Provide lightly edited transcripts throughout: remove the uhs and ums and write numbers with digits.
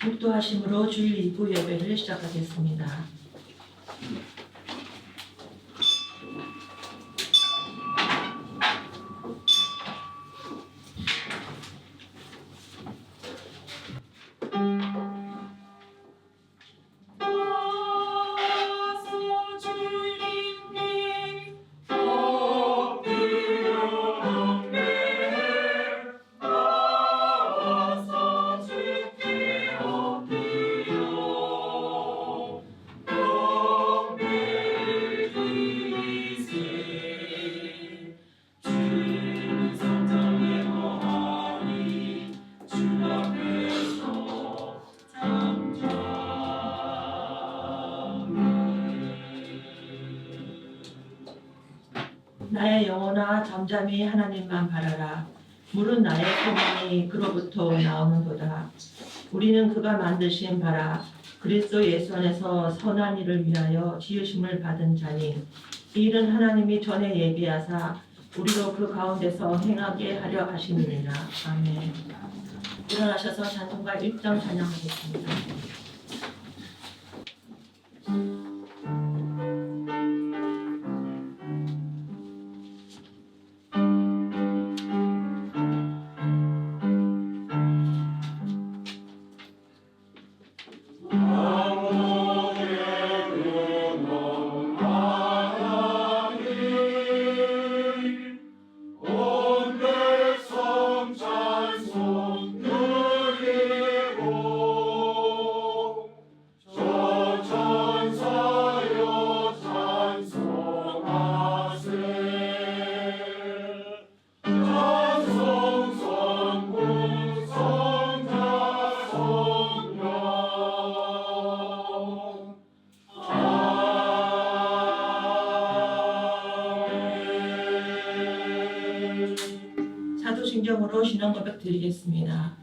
묵도하심으로 주일 2부 예배를 시작하겠습니다. 나의 영혼아 잠잠히 하나님만 바라라. 물은 나의 소망이 그로부터 나오는도다. 우리는 그가 만드신 바라 그리스도 예수 안에서 선한 일을 위하여 지으심을 받은 자니 이 일은 하나님이 전에 예비하사 우리로 그 가운데서 행하게 하려 하심이니라. 아멘. 일어나셔서 찬송가 1장 찬양하겠습니다. 사도신경으로 신앙 고백 드리겠습니다.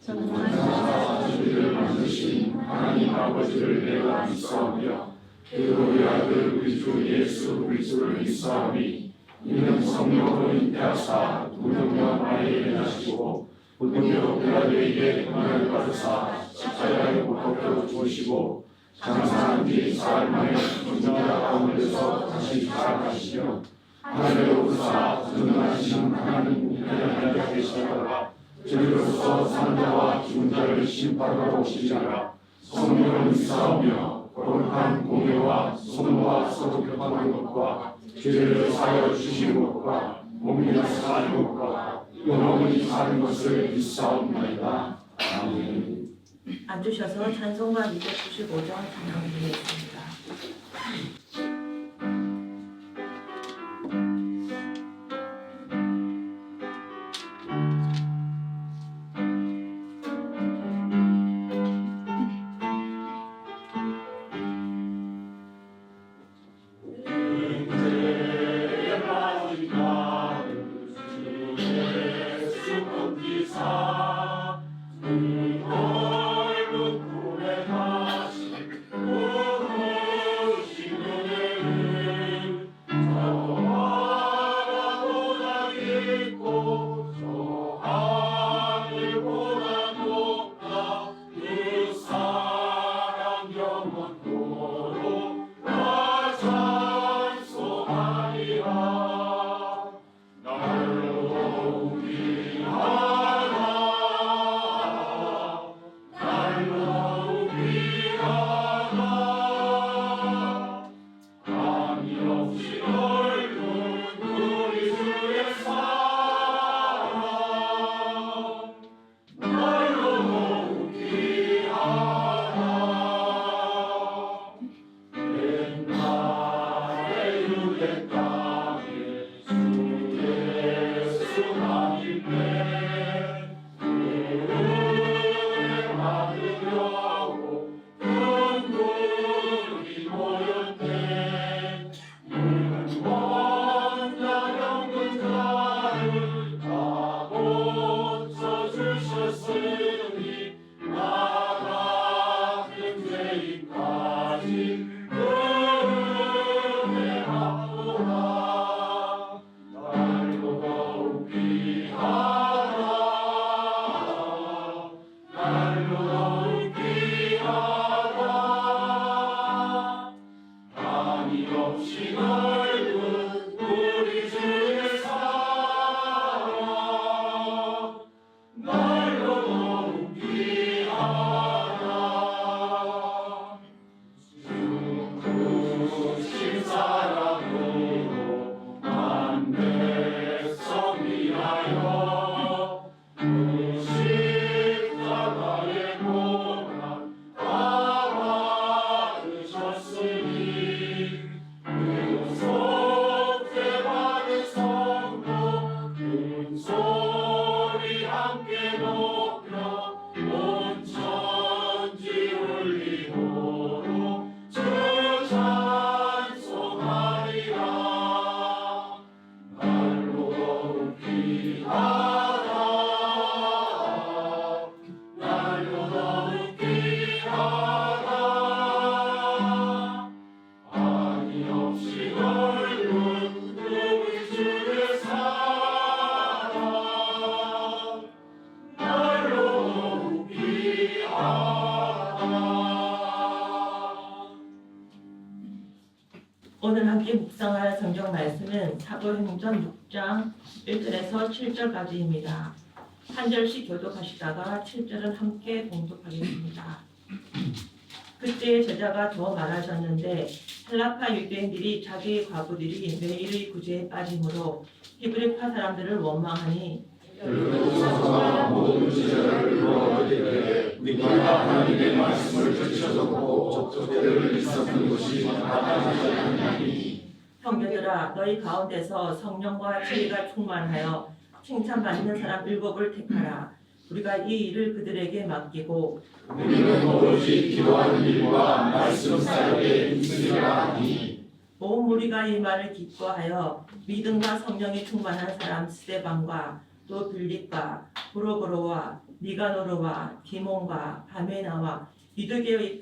천지를 만드신 하나님 아버지를 내가 믿사오며 그 우리 아들 우리 주 예수 그리스도를 믿사오니 이는 성령으로 잉태하사 무덤과 마리아에게 나시고 본디오 빌라도에게 고난을 받으사 십자가에 못 박혀 죽으시고 장사한 뒤 사흘 만에 죽은 자 가운데서 다시 살아가시며 하늘로 오르사 전능하신 하나님 우편에 계시다가 저리로서 사는 자와 죽은 자를 심판하러 오시리라. 성령을 믿사오며 거룩한 공예와 성모와 서로 교통하는 것과 죄를 사하여 주시는 것과 몸이나 사는 것과 영원히 사는 것을 믿사옵나이다. 아멘. 앉으셔서 찬송가 295장 찬양드리겠습니다. 그 오늘 함께 묵상할 성경 말씀은 사도행전 6장 1절에서 7절까지입니다. 한 절씩 교독하시다가 7절은 함께 봉독하겠습니다. 그때 제자가 더 많아졌는데 헬라파 유대인들이 자기의 과부들이 매일의 구제에 빠짐으로 히브리파 사람들을 원망하니 모든 제자를 불러들이되 우리가 하나님의 말씀을 들춰듣고 적절히 있었던 것이 나타나지 않느니 형제들아 너희 가운데서 성령과 지혜가 충만하여 칭찬받는 사람 7을 택하라. 우리가 이 일을 그들에게 맡기고 우리는 오로지 기도하는 일과 말씀 사역에 힘쓰리라 하니 온 무리가 이 말을 기뻐하여 믿음과 성령이 충만한 사람 스데반과 또 빌립과 브로고로와 니가노르와 디몬과 바메나와 유대교에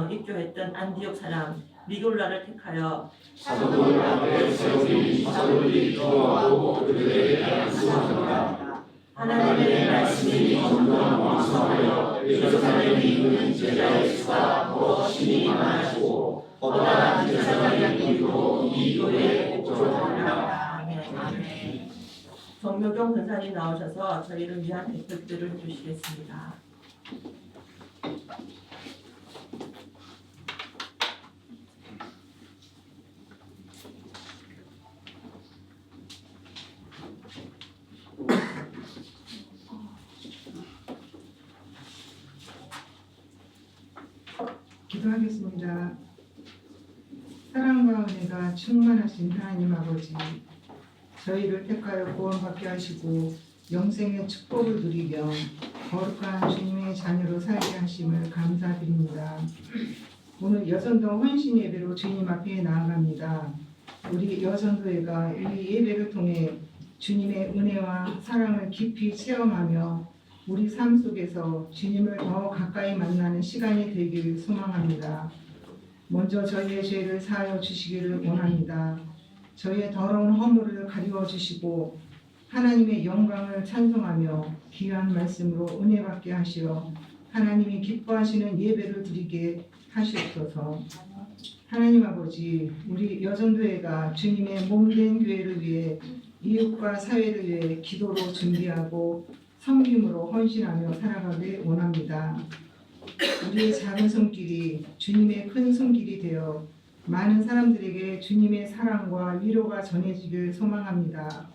입교했던 안디옥 사람 니골라를 택하여 사도들 앞에 세우니 사도들이 기도하고 그들에게 양수하더라. 하나님의 말씀이 점점 왕성하여 예루살렘에 있는 제자의 수가 더 심히 많아지고 허다한 제사장이 이루고 이 교회에 복종하더라. 아멘. 정묘경 권사님 나오셔서 저희를 위한 대표들을 주시겠습니다. 기도하겠습니다. 사랑과 은혜가 충만하신 하나님 아버지, 저희를 택하여 구원받게 하시고 영생의 축복을 누리며 거룩한 주님의 자녀로 살게 하심을 감사드립니다. 오늘 여전도 헌신 예배로 주님 앞에 나아갑니다. 우리 여전도회가 이 예배를 통해 주님의 은혜와 사랑을 깊이 체험하며 우리 삶 속에서 주님을 더 가까이 만나는 시간이 되기를 소망합니다. 먼저 저희의 죄를 사하여 주시기를 원합니다. 저희의 더러운 허물을 가리워 주시고 하나님의 영광을 찬송하며 귀한 말씀으로 은혜 받게 하시어 하나님이 기뻐하시는 예배를 드리게 하시옵소서. 하나님 아버지, 우리 여전도회가 주님의 몸된 교회를 위해 이웃과 사회를 위해 기도로 준비하고 섬김으로 헌신하며 살아가길 원합니다. 우리의 작은 손길이 주님의 큰 손길이 되어 많은 사람들에게 주님의 사랑과 위로가 전해지길 소망합니다.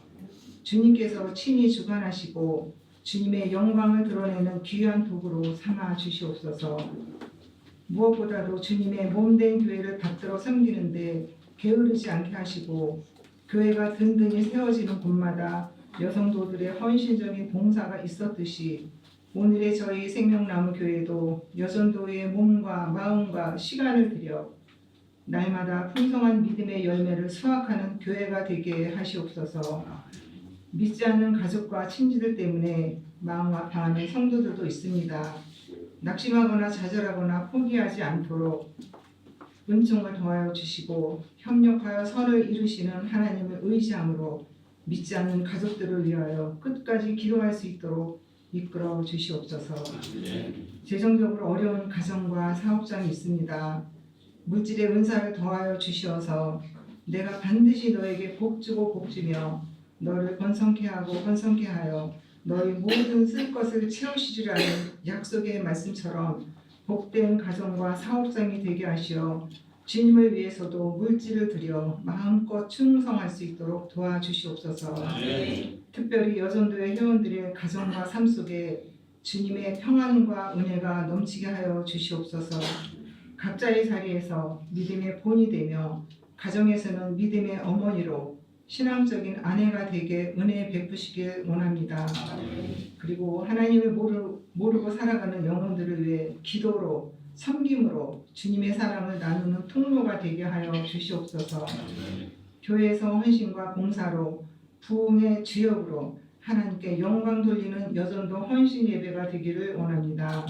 주님께서 친히 주관하시고 주님의 영광을 드러내는 귀한 도구로 삼아 주시옵소서. 무엇보다도 주님의 몸된 교회를 받들어 섬기는데 게으르지 않게 하시고 교회가 든든히 세워지는 곳마다 여성도들의 헌신적인 봉사가 있었듯이 오늘의 저희 생명나무 교회도 여전도의 몸과 마음과 시간을 들여 날마다 풍성한 믿음의 열매를 수확하는 교회가 되게 하시옵소서. 믿지 않는 가족과 친지들 때문에 마음 아파하는 성도들도 있습니다. 낙심하거나 좌절하거나 포기하지 않도록 은총을 더하여 주시고 협력하여 선을 이루시는 하나님을 의지함으로 믿지 않는 가족들을 위하여 끝까지 기도할 수 있도록 이끌어 주시옵소서. 재정적으로 어려운 가정과 사업장이 있습니다. 물질의 은사를 더하여 주시어서 내가 반드시 너에게 복주고 복주며 너를 번성케 하고 번성케 하여 너희 모든 쓸 것을 채우시리라는 약속의 말씀처럼 복된 가정과 사업장이 되게 하시어 주님을 위해서도 물질을 들여 마음껏 충성할 수 있도록 도와주시옵소서. 특별히 여전도의 회원들의 가정과 삶 속에 주님의 평안과 은혜가 넘치게 하여 주시옵소서. 각자의 자리에서 믿음의 본이 되며 가정에서는 믿음의 어머니로 신앙적인 아내가 되게 은혜 베푸시길 원합니다. 그리고 하나님을 모르고 살아가는 영혼들을 위해 기도로 섬김으로 주님의 사랑을 나누는 통로가 되게 하여 주시옵소서. 교회에서 헌신과 봉사로 부흥의 주역으로 하나님께 영광 돌리는 여전도 헌신 예배가 되기를 원합니다.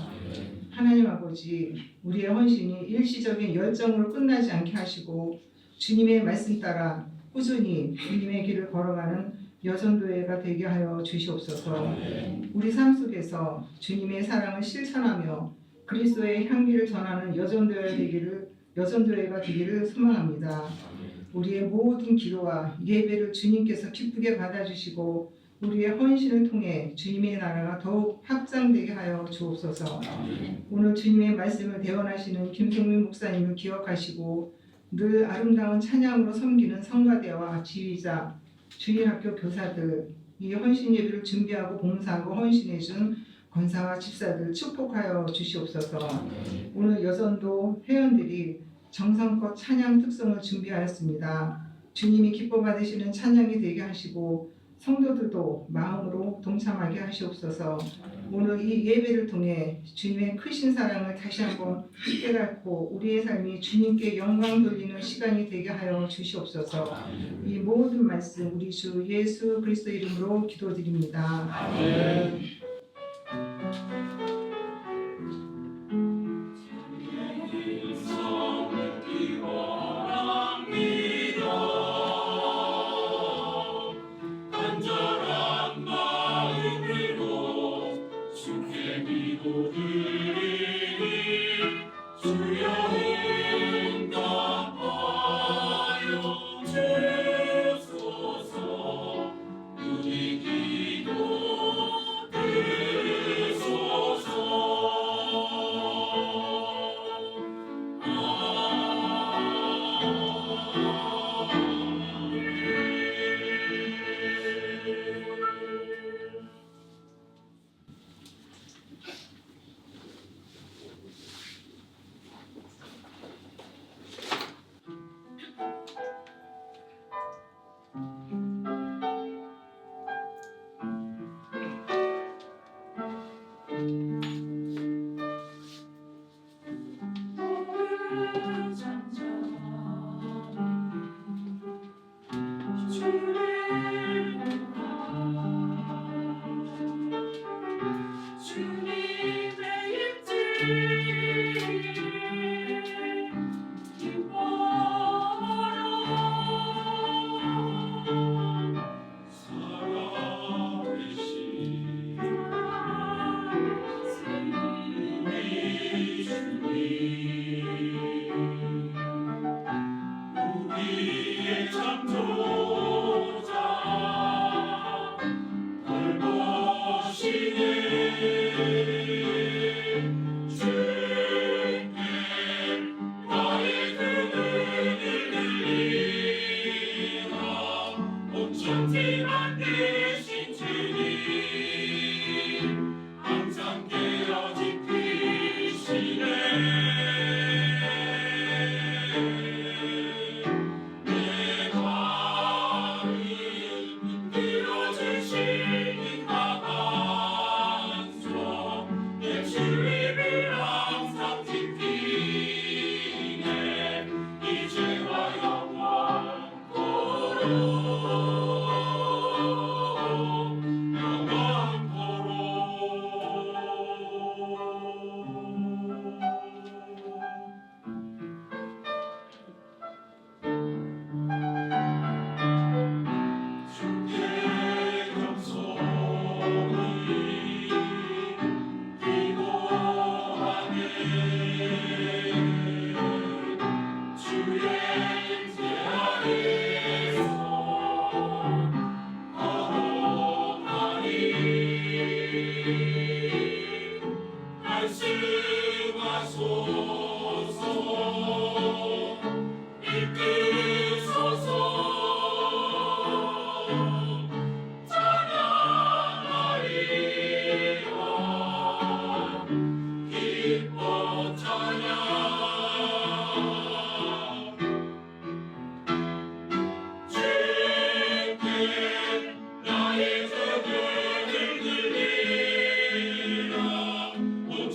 하나님 아버지, 우리의 헌신이 일시적인 열정으로 끝나지 않게 하시고 주님의 말씀 따라 꾸준히 주님의 길을 걸어가는 여전도회가 되게 하여 주시옵소서. 우리 삶 속에서 주님의 사랑을 실천하며 그리스도의 향기를 전하는 여전도회가 되기를 소망합니다. 우리의 모든 기도와 예배를 주님께서 기쁘게 받아주시고 우리의 헌신을 통해 주님의 나라가 더욱 확장되게 하여 주옵소서. 오늘 주님의 말씀을 대언하시는 김성민 목사님을 기억하시고 늘 아름다운 찬양으로 섬기는 성가대와 지휘자, 주일학교 교사들, 이 헌신 예배를 준비하고 봉사하고 헌신해준 권사와 집사들 축복하여 주시옵소서. 오늘 여전도 회원들이 정성껏 찬양 특성을 준비하였습니다. 주님이 기뻐 받으시는 찬양이 되게 하시고 성도들도 마음으로 동참하게 하시옵소서. 오늘 이 예배를 통해 주님의 크신 사랑을 다시 한번 깨닫고 우리의 삶이 주님께 영광 돌리는 시간이 되게 하여 주시옵소서. 이 모든 말씀 우리 주 예수 그리스도 이름으로 기도드립니다. 아멘.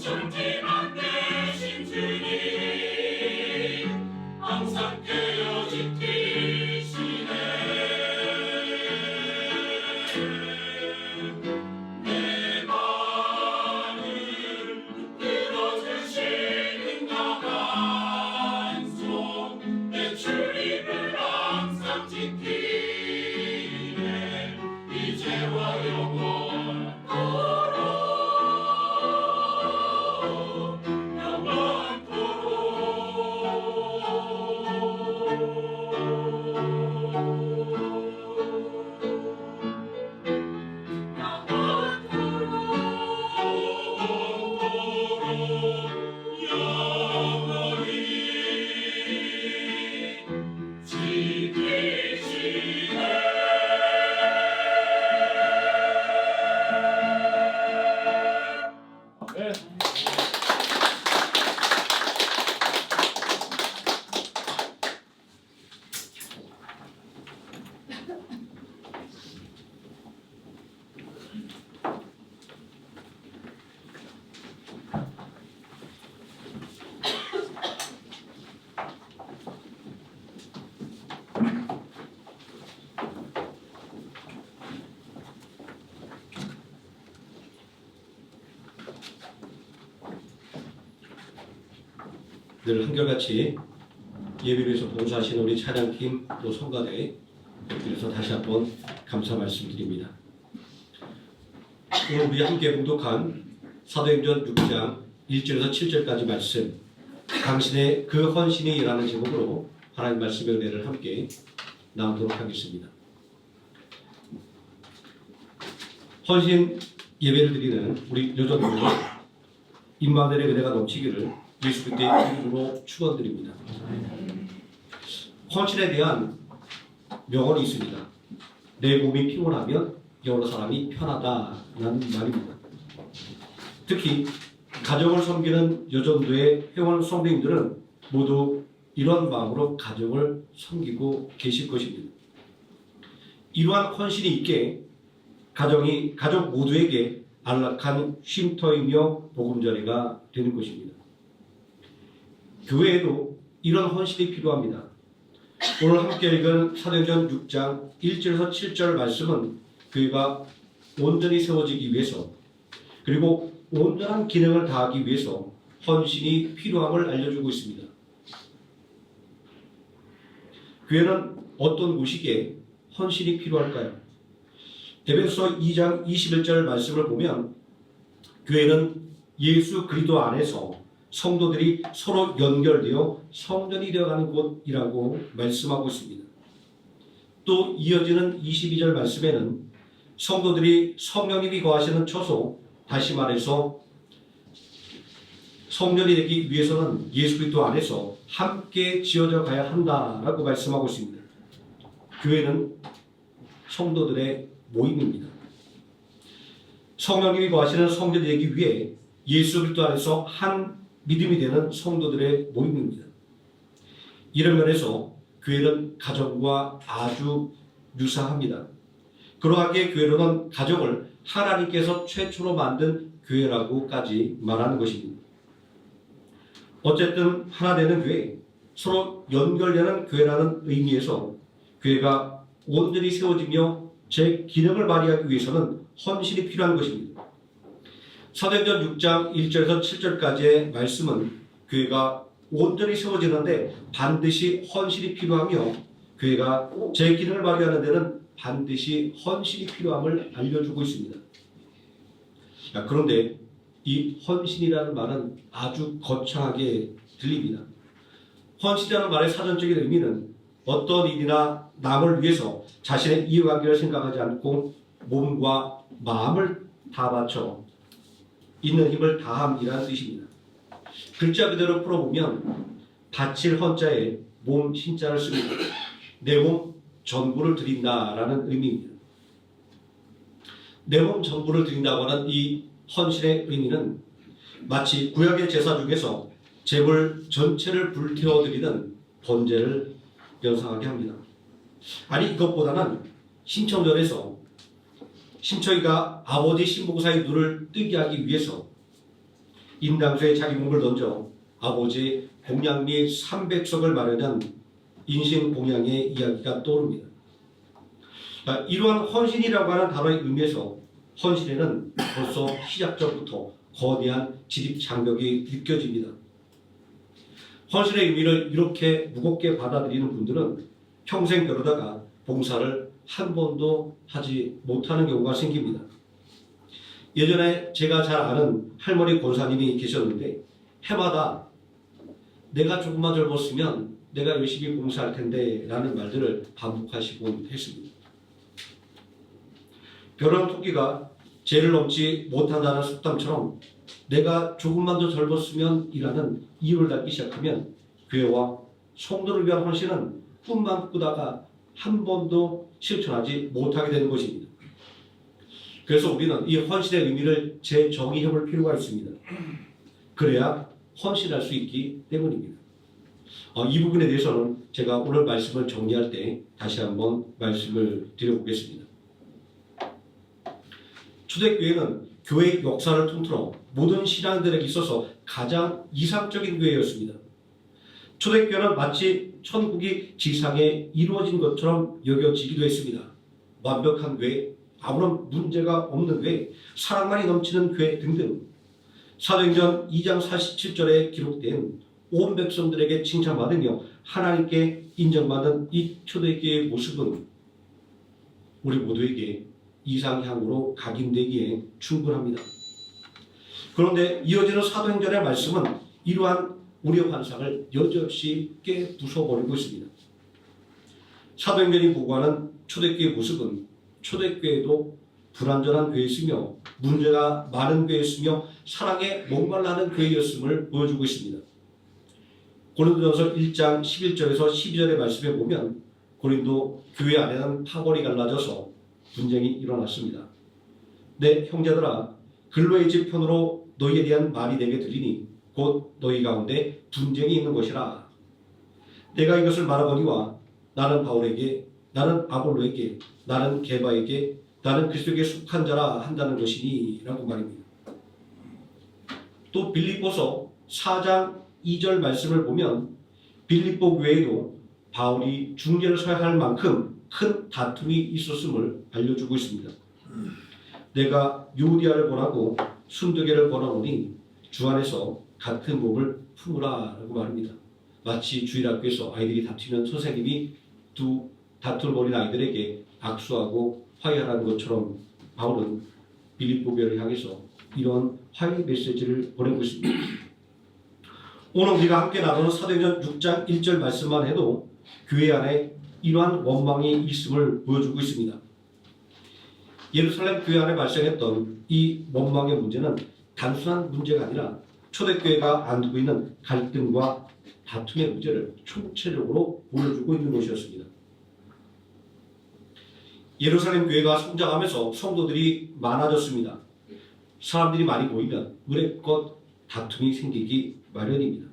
천지 만드신 주님 늘 한결같이 예배를 위해서 봉사하시는 우리 찬양팀 또 성가대 그래서 다시 한번 감사 말씀드립니다. 오늘 우리 함께 봉독한 사도행전 6장 1절에서 7절까지 말씀 당신의 그 헌신이라는 제목으로 하나님 말씀의 은혜를 함께 나누도록 하겠습니다. 헌신 예배를 드리는 우리 여전들은 임마누엘의 은혜가 넘치기를 예수 그리스도의 이름으로 축원드립니다. 헌신에 대한 명언이 있습니다. 내 몸이 피곤하면 여러 사람이 편하다라는 말입니다. 특히 가정을 섬기는 여전도의 회원 성도님들은 모두 이런 마음으로 가정을 섬기고 계실 것입니다. 이러한 헌신이 있게 가족 모두에게 안락한 쉼터이며 보금자리가 되는 것입니다. 교회에도 이런 헌신이 필요합니다. 오늘 함께 읽은 사도행전 6장 1절에서 7절 말씀은 교회가 온전히 세워지기 위해서 그리고 온전한 기능을 다하기 위해서 헌신이 필요함을 알려주고 있습니다. 교회는 어떤 곳이기에 헌신이 필요할까요? 에베소서 2장 21절 말씀을 보면 교회는 예수 그리스도 안에서 성도들이 서로 연결되어 성전이 되어가는 곳이라고 말씀하고 있습니다. 또 이어지는 22절 말씀에는 성도들이 성령님이 거하시는 처소, 다시 말해서 성전이 되기 위해서는 예수 그리스도 안에서 함께 지어져 가야 한다라고 말씀하고 있습니다. 교회는 성도들의 모임입니다. 성령님이 거하시는 성전이 되기 위해 예수 그리스도 안에서 한 믿음이 되는 성도들의 모임입니다. 이런 면에서 교회는 가정과 아주 유사합니다. 그러하기에 교회로는 가정을 하나님께서 최초로 만든 교회라고까지 말하는 것입니다. 어쨌든 하나 되는 교회, 서로 연결되는 교회라는 의미에서 교회가 온전히 세워지며 제 기능을 발휘하기 위해서는 헌신이 필요한 것입니다. 사도행전 6장 1절에서 7절까지의 말씀은 교회가 온전히 세워지는데 반드시 헌신이 필요하며 교회가 제 기능을 발휘하는 데는 반드시 헌신이 필요함을 알려주고 있습니다. 그런데 이 헌신이라는 말은 아주 거창하게 들립니다. 헌신이라는 말의 사전적인 의미는 어떤 일이나 남을 위해서 자신의 이해관계를 생각하지 않고 몸과 마음을 다 바쳐 있는 힘을 다함이라는 뜻입니다. 글자 그대로 풀어보면 바칠 헌자에 몸 신자를 씁니다. 내 몸 전부를 드린다라는 의미입니다. 내 몸 전부를 드린다고 하는 이 헌신의 의미는 마치 구약의 제사 중에서 제물 전체를 불태워드리는 번제를 연상하게 합니다. 아니 이것보다는 신청전에서 신처이가 아버지 신봉사의 눈을 뜨게 하기 위해서 인당수에 자기 몸을 던져 아버지의 공양미 300석을 마련한 인신공양의 이야기가 떠오릅니다. 이러한 헌신이라고 하는 단어의 의미에서 헌신에는 벌써 시작전부터 거대한 진입장벽이 느껴집니다. 헌신의 의미를 이렇게 무겁게 받아들이는 분들은 평생 그러다가 봉사를 한 번도 하지 못하는 경우가 생깁니다. 예전에 제가 잘 아는 할머니 권사님이 계셨는데 해마다 내가 조금만 젊었으면 내가 열심히 봉사할 텐데 라는 말들을 반복하시곤 했습니다. 벼랑 토끼가 죄를 넘지 못한다는 속담처럼 내가 조금만 더 젊었으면 이라는 이유를 갖기 시작하면 교회와 성도를 위한 헌신은 꿈만 꾸다가 한 번도 실천하지 못하게 되는 것입니다. 그래서 우리는 이 헌신의 의미를 재정의해 볼 필요가 있습니다. 그래야 헌신할 수 있기 때문입니다. 이 부분에 대해서는 제가 오늘 말씀을 정리할 때 다시 한번 말씀을 드려보겠습니다. 초대교회는 교회의 역사를 통틀어 모든 신앙들에게 있어서 가장 이상적인 교회였습니다. 초대교회는 마치 천국이 지상에 이루어진 것처럼 여겨지기도 했습니다. 완벽한 교회, 아무런 문제가 없는 교회, 사랑만이 넘치는 교회 등등 사도행전 2장 47절에 기록된 온 백성들에게 칭찬받으며 하나님께 인정받는 이 초대교회의 모습은 우리 모두에게 이상향으로 각인되기에 충분합니다. 그런데 이어지는 사도행전의 말씀은 이러한 우리의 환상을 여지없이 깨부숴버리고 있습니다. 사도행전이 보고하는 초대교회의 모습은 초대교회도 불완전한 교회였으며 문제가 많은 교회였으며 사랑에 목말라하는 교회였음을 보여주고 있습니다. 고린도전서 1장 11절에서 12절의 말씀에 보면 고린도 교회 안에는 파벌이 갈라져서 분쟁이 일어났습니다. 내 형제들아 글로의 집 편으로 너희에 대한 말이 내게 들리니 곧 너희 가운데 분쟁이 있는 것이라. 내가 이것을 말하거니와 나는 바울에게 나는 아볼로에게 나는 게바에게 나는 그리스도에게 속한 자라 한다는 것이니 라고 말입니다. 또 빌립보서 4장 2절 말씀을 보면 빌립보 교회에도 바울이 중재를 서야 할 만큼 큰 다툼이 있었음을 알려주고 있습니다. 내가 유디아를 권하고 순두개를 권하노니 주 안에서 같은 몸을 품으라 라고 말합니다. 마치 주일학교에서 아이들이 다투면 선생님이 두 다투는 어린 아이들에게 악수하고 화해하라는 것처럼 바울은 빌립보 교회를 향해서 이런 화해 메시지를 보내고 있습니다. 오늘 우리가 함께 나누는 사도행전 6장 1절 말씀만 해도 교회 안에 이러한 원망이 있음을 보여주고 있습니다. 예루살렘 교회 안에 발생했던 이 원망의 문제는 단순한 문제가 아니라 초대교회가 안고 있는 갈등과 다툼의 문제를 총체적으로 보여주고 있는 것이었습니다. 예루살렘 교회가 성장하면서 성도들이 많아졌습니다. 사람들이 많이 모이면 의례껏 다툼이 생기기 마련입니다.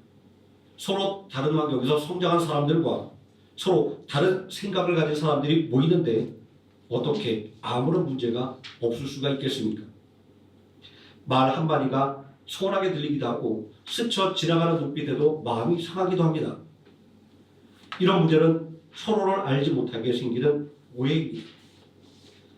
서로 다른 환경에서 성장한 사람들과 서로 다른 생각을 가진 사람들이 모이는데 어떻게 아무런 문제가 없을 수가 있겠습니까? 말 한마디가 소원하게 들리기도 하고 스쳐 지나가는 눈빛에도 마음이 상하기도 합니다. 이런 문제는 서로를 알지 못하게 생기는 오해입니다.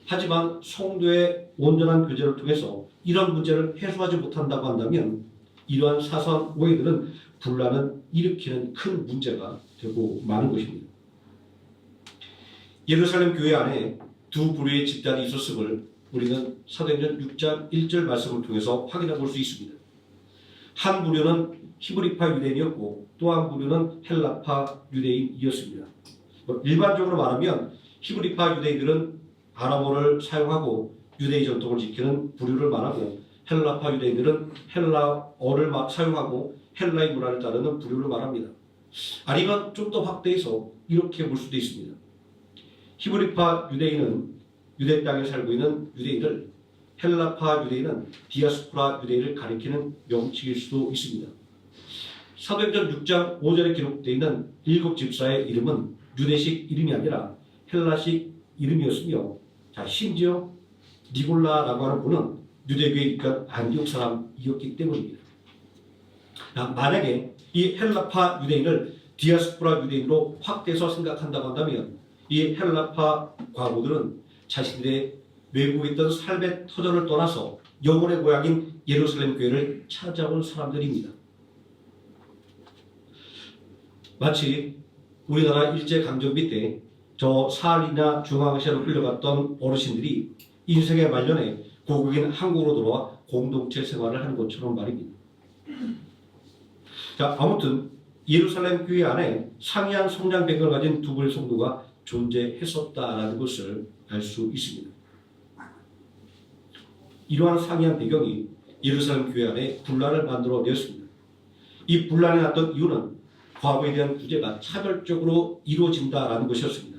하지만 성도의 온전한 교제를 통해서 이런 문제를 해소하지 못한다고 한다면 이러한 사소한 오해들은 분란을 일으키는 큰 문제가 되고 마는 것입니다. 예루살렘 교회 안에 두 부류의 집단이 있었음을 우리는 사도행전 6장 1절 말씀을 통해서 확인해 볼 수 있습니다. 한 부류는 히브리파 유대인이었고 또 한 부류는 헬라파 유대인이었습니다. 일반적으로 말하면 히브리파 유대인들은 아람어를 사용하고 유대의 전통을 지키는 부류를 말하고 헬라파 유대인들은 헬라어를 사용하고 헬라의 문화를 따르는 부류를 말합니다. 아니면 좀 더 확대해서 이렇게 볼 수도 있습니다. 히브리파 유대인은 유대 땅에 살고 있는 유대인을, 헬라파 유대인은 디아스포라 유대인을 가리키는 명칭일 수도 있습니다. 사도행전 6장 5절에 기록되어 있는 7 집사의 이름은 유대식 이름이 아니라 헬라식 이름이었으며, 심지어 니골라라고 하는 분은 유대교에 입간 안디옥 사람이었기 때문입니다. 만약에 이 헬라파 유대인을 디아스포라 유대인으로 확대해서 생각한다고 한다면 이 헬라파 과부들은 자신들의 외국에 있던 삶의 터전을 떠나서 영혼의 고향인 예루살렘 교회를 찾아온 사람들입니다. 마치 우리나라 일제강점기 때 저 사할리나 중앙아시아로 끌려갔던 어르신들이 인생의 말년에 고국인 한국으로 돌아와 공동체 생활을 하는 것처럼 말입니다. 아무튼 예루살렘 교회 안에 상이한 성장 배경을 가진 두 부류의 성도가 존재했었다라는 것을 알 수 있습니다. 이러한 상이한 배경이 예루살렘 교회 안에 분란을 만들어내었습니다. 이 분란이 났던 이유는 과거에 대한 구제가 차별적으로 이루어진다라는 것이었습니다.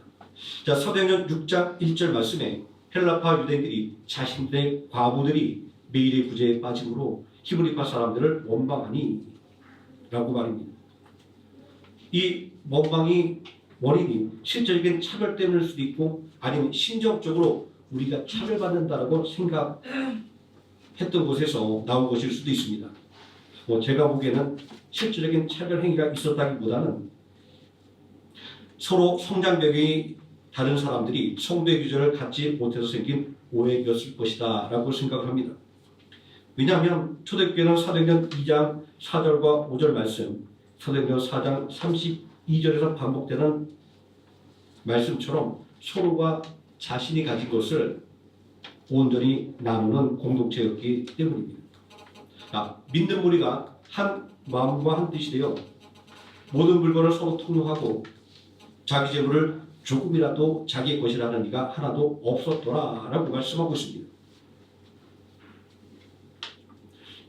사도행전 6장 1절 말씀에 헬라파 유대인들이 자신들의 과부들이 매일의 구제에 빠짐으로 히브리파 사람들을 원망하니 라고 말입니다. 이 원망이 원인이 실질적인 차별 때문일 수도 있고 아니면 심정적으로 우리가 차별받는다라고 생각했던 곳에서 나온 것일 수도 있습니다. 제가 보기에는 실질적인 차별 행위가 있었다기보다는 서로 성장 배경이 다른 사람들이 성도의 규제를 갖지 못해서 생긴 오해였을 것이다 라고 생각을 합니다. 왜냐하면 초대교회는 사도행전 2장 4절과 5절 말씀, 사도행전 4장 32절에서 반복되는 말씀처럼 서로가 자신이 가진 것을 온전히 나누는 공동체였기 때문입니다. 믿는 무리가 한 마음과 한 뜻이 되어 모든 물건을 서로 통용하고 자기 재물을 조금이라도 자기의 것이라는 이가 하나도 없었더라라고 말씀하고 있습니다.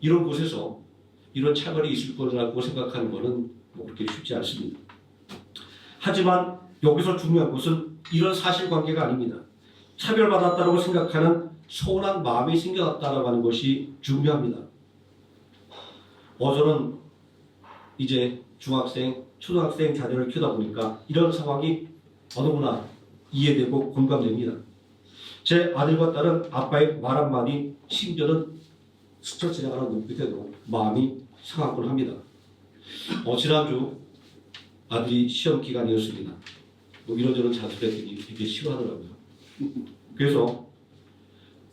이런 곳에서 이런 차별이 있을 거라고 생각하는 것은 그렇게 쉽지 않습니다. 하지만 여기서 중요한 것은 이런 사실관계가 아닙니다. 차별받았다고 생각하는 서운한 마음이 생겨났다고 하는 것이 중요합니다. 저는 이제 중학생, 초등학생 자녀를 키우다 보니까 이런 상황이 너무나 이해되고 공감됩니다. 제 아들과 딸은 아빠의 말 한마디, 심지어는 스쳐지나가는 눈빛에도 마음이 상하곤 합니다. 지난주 아들이 시험 기간이었습니다. 이런저런 자수했더니 되게 싫어하더라고요. 그래서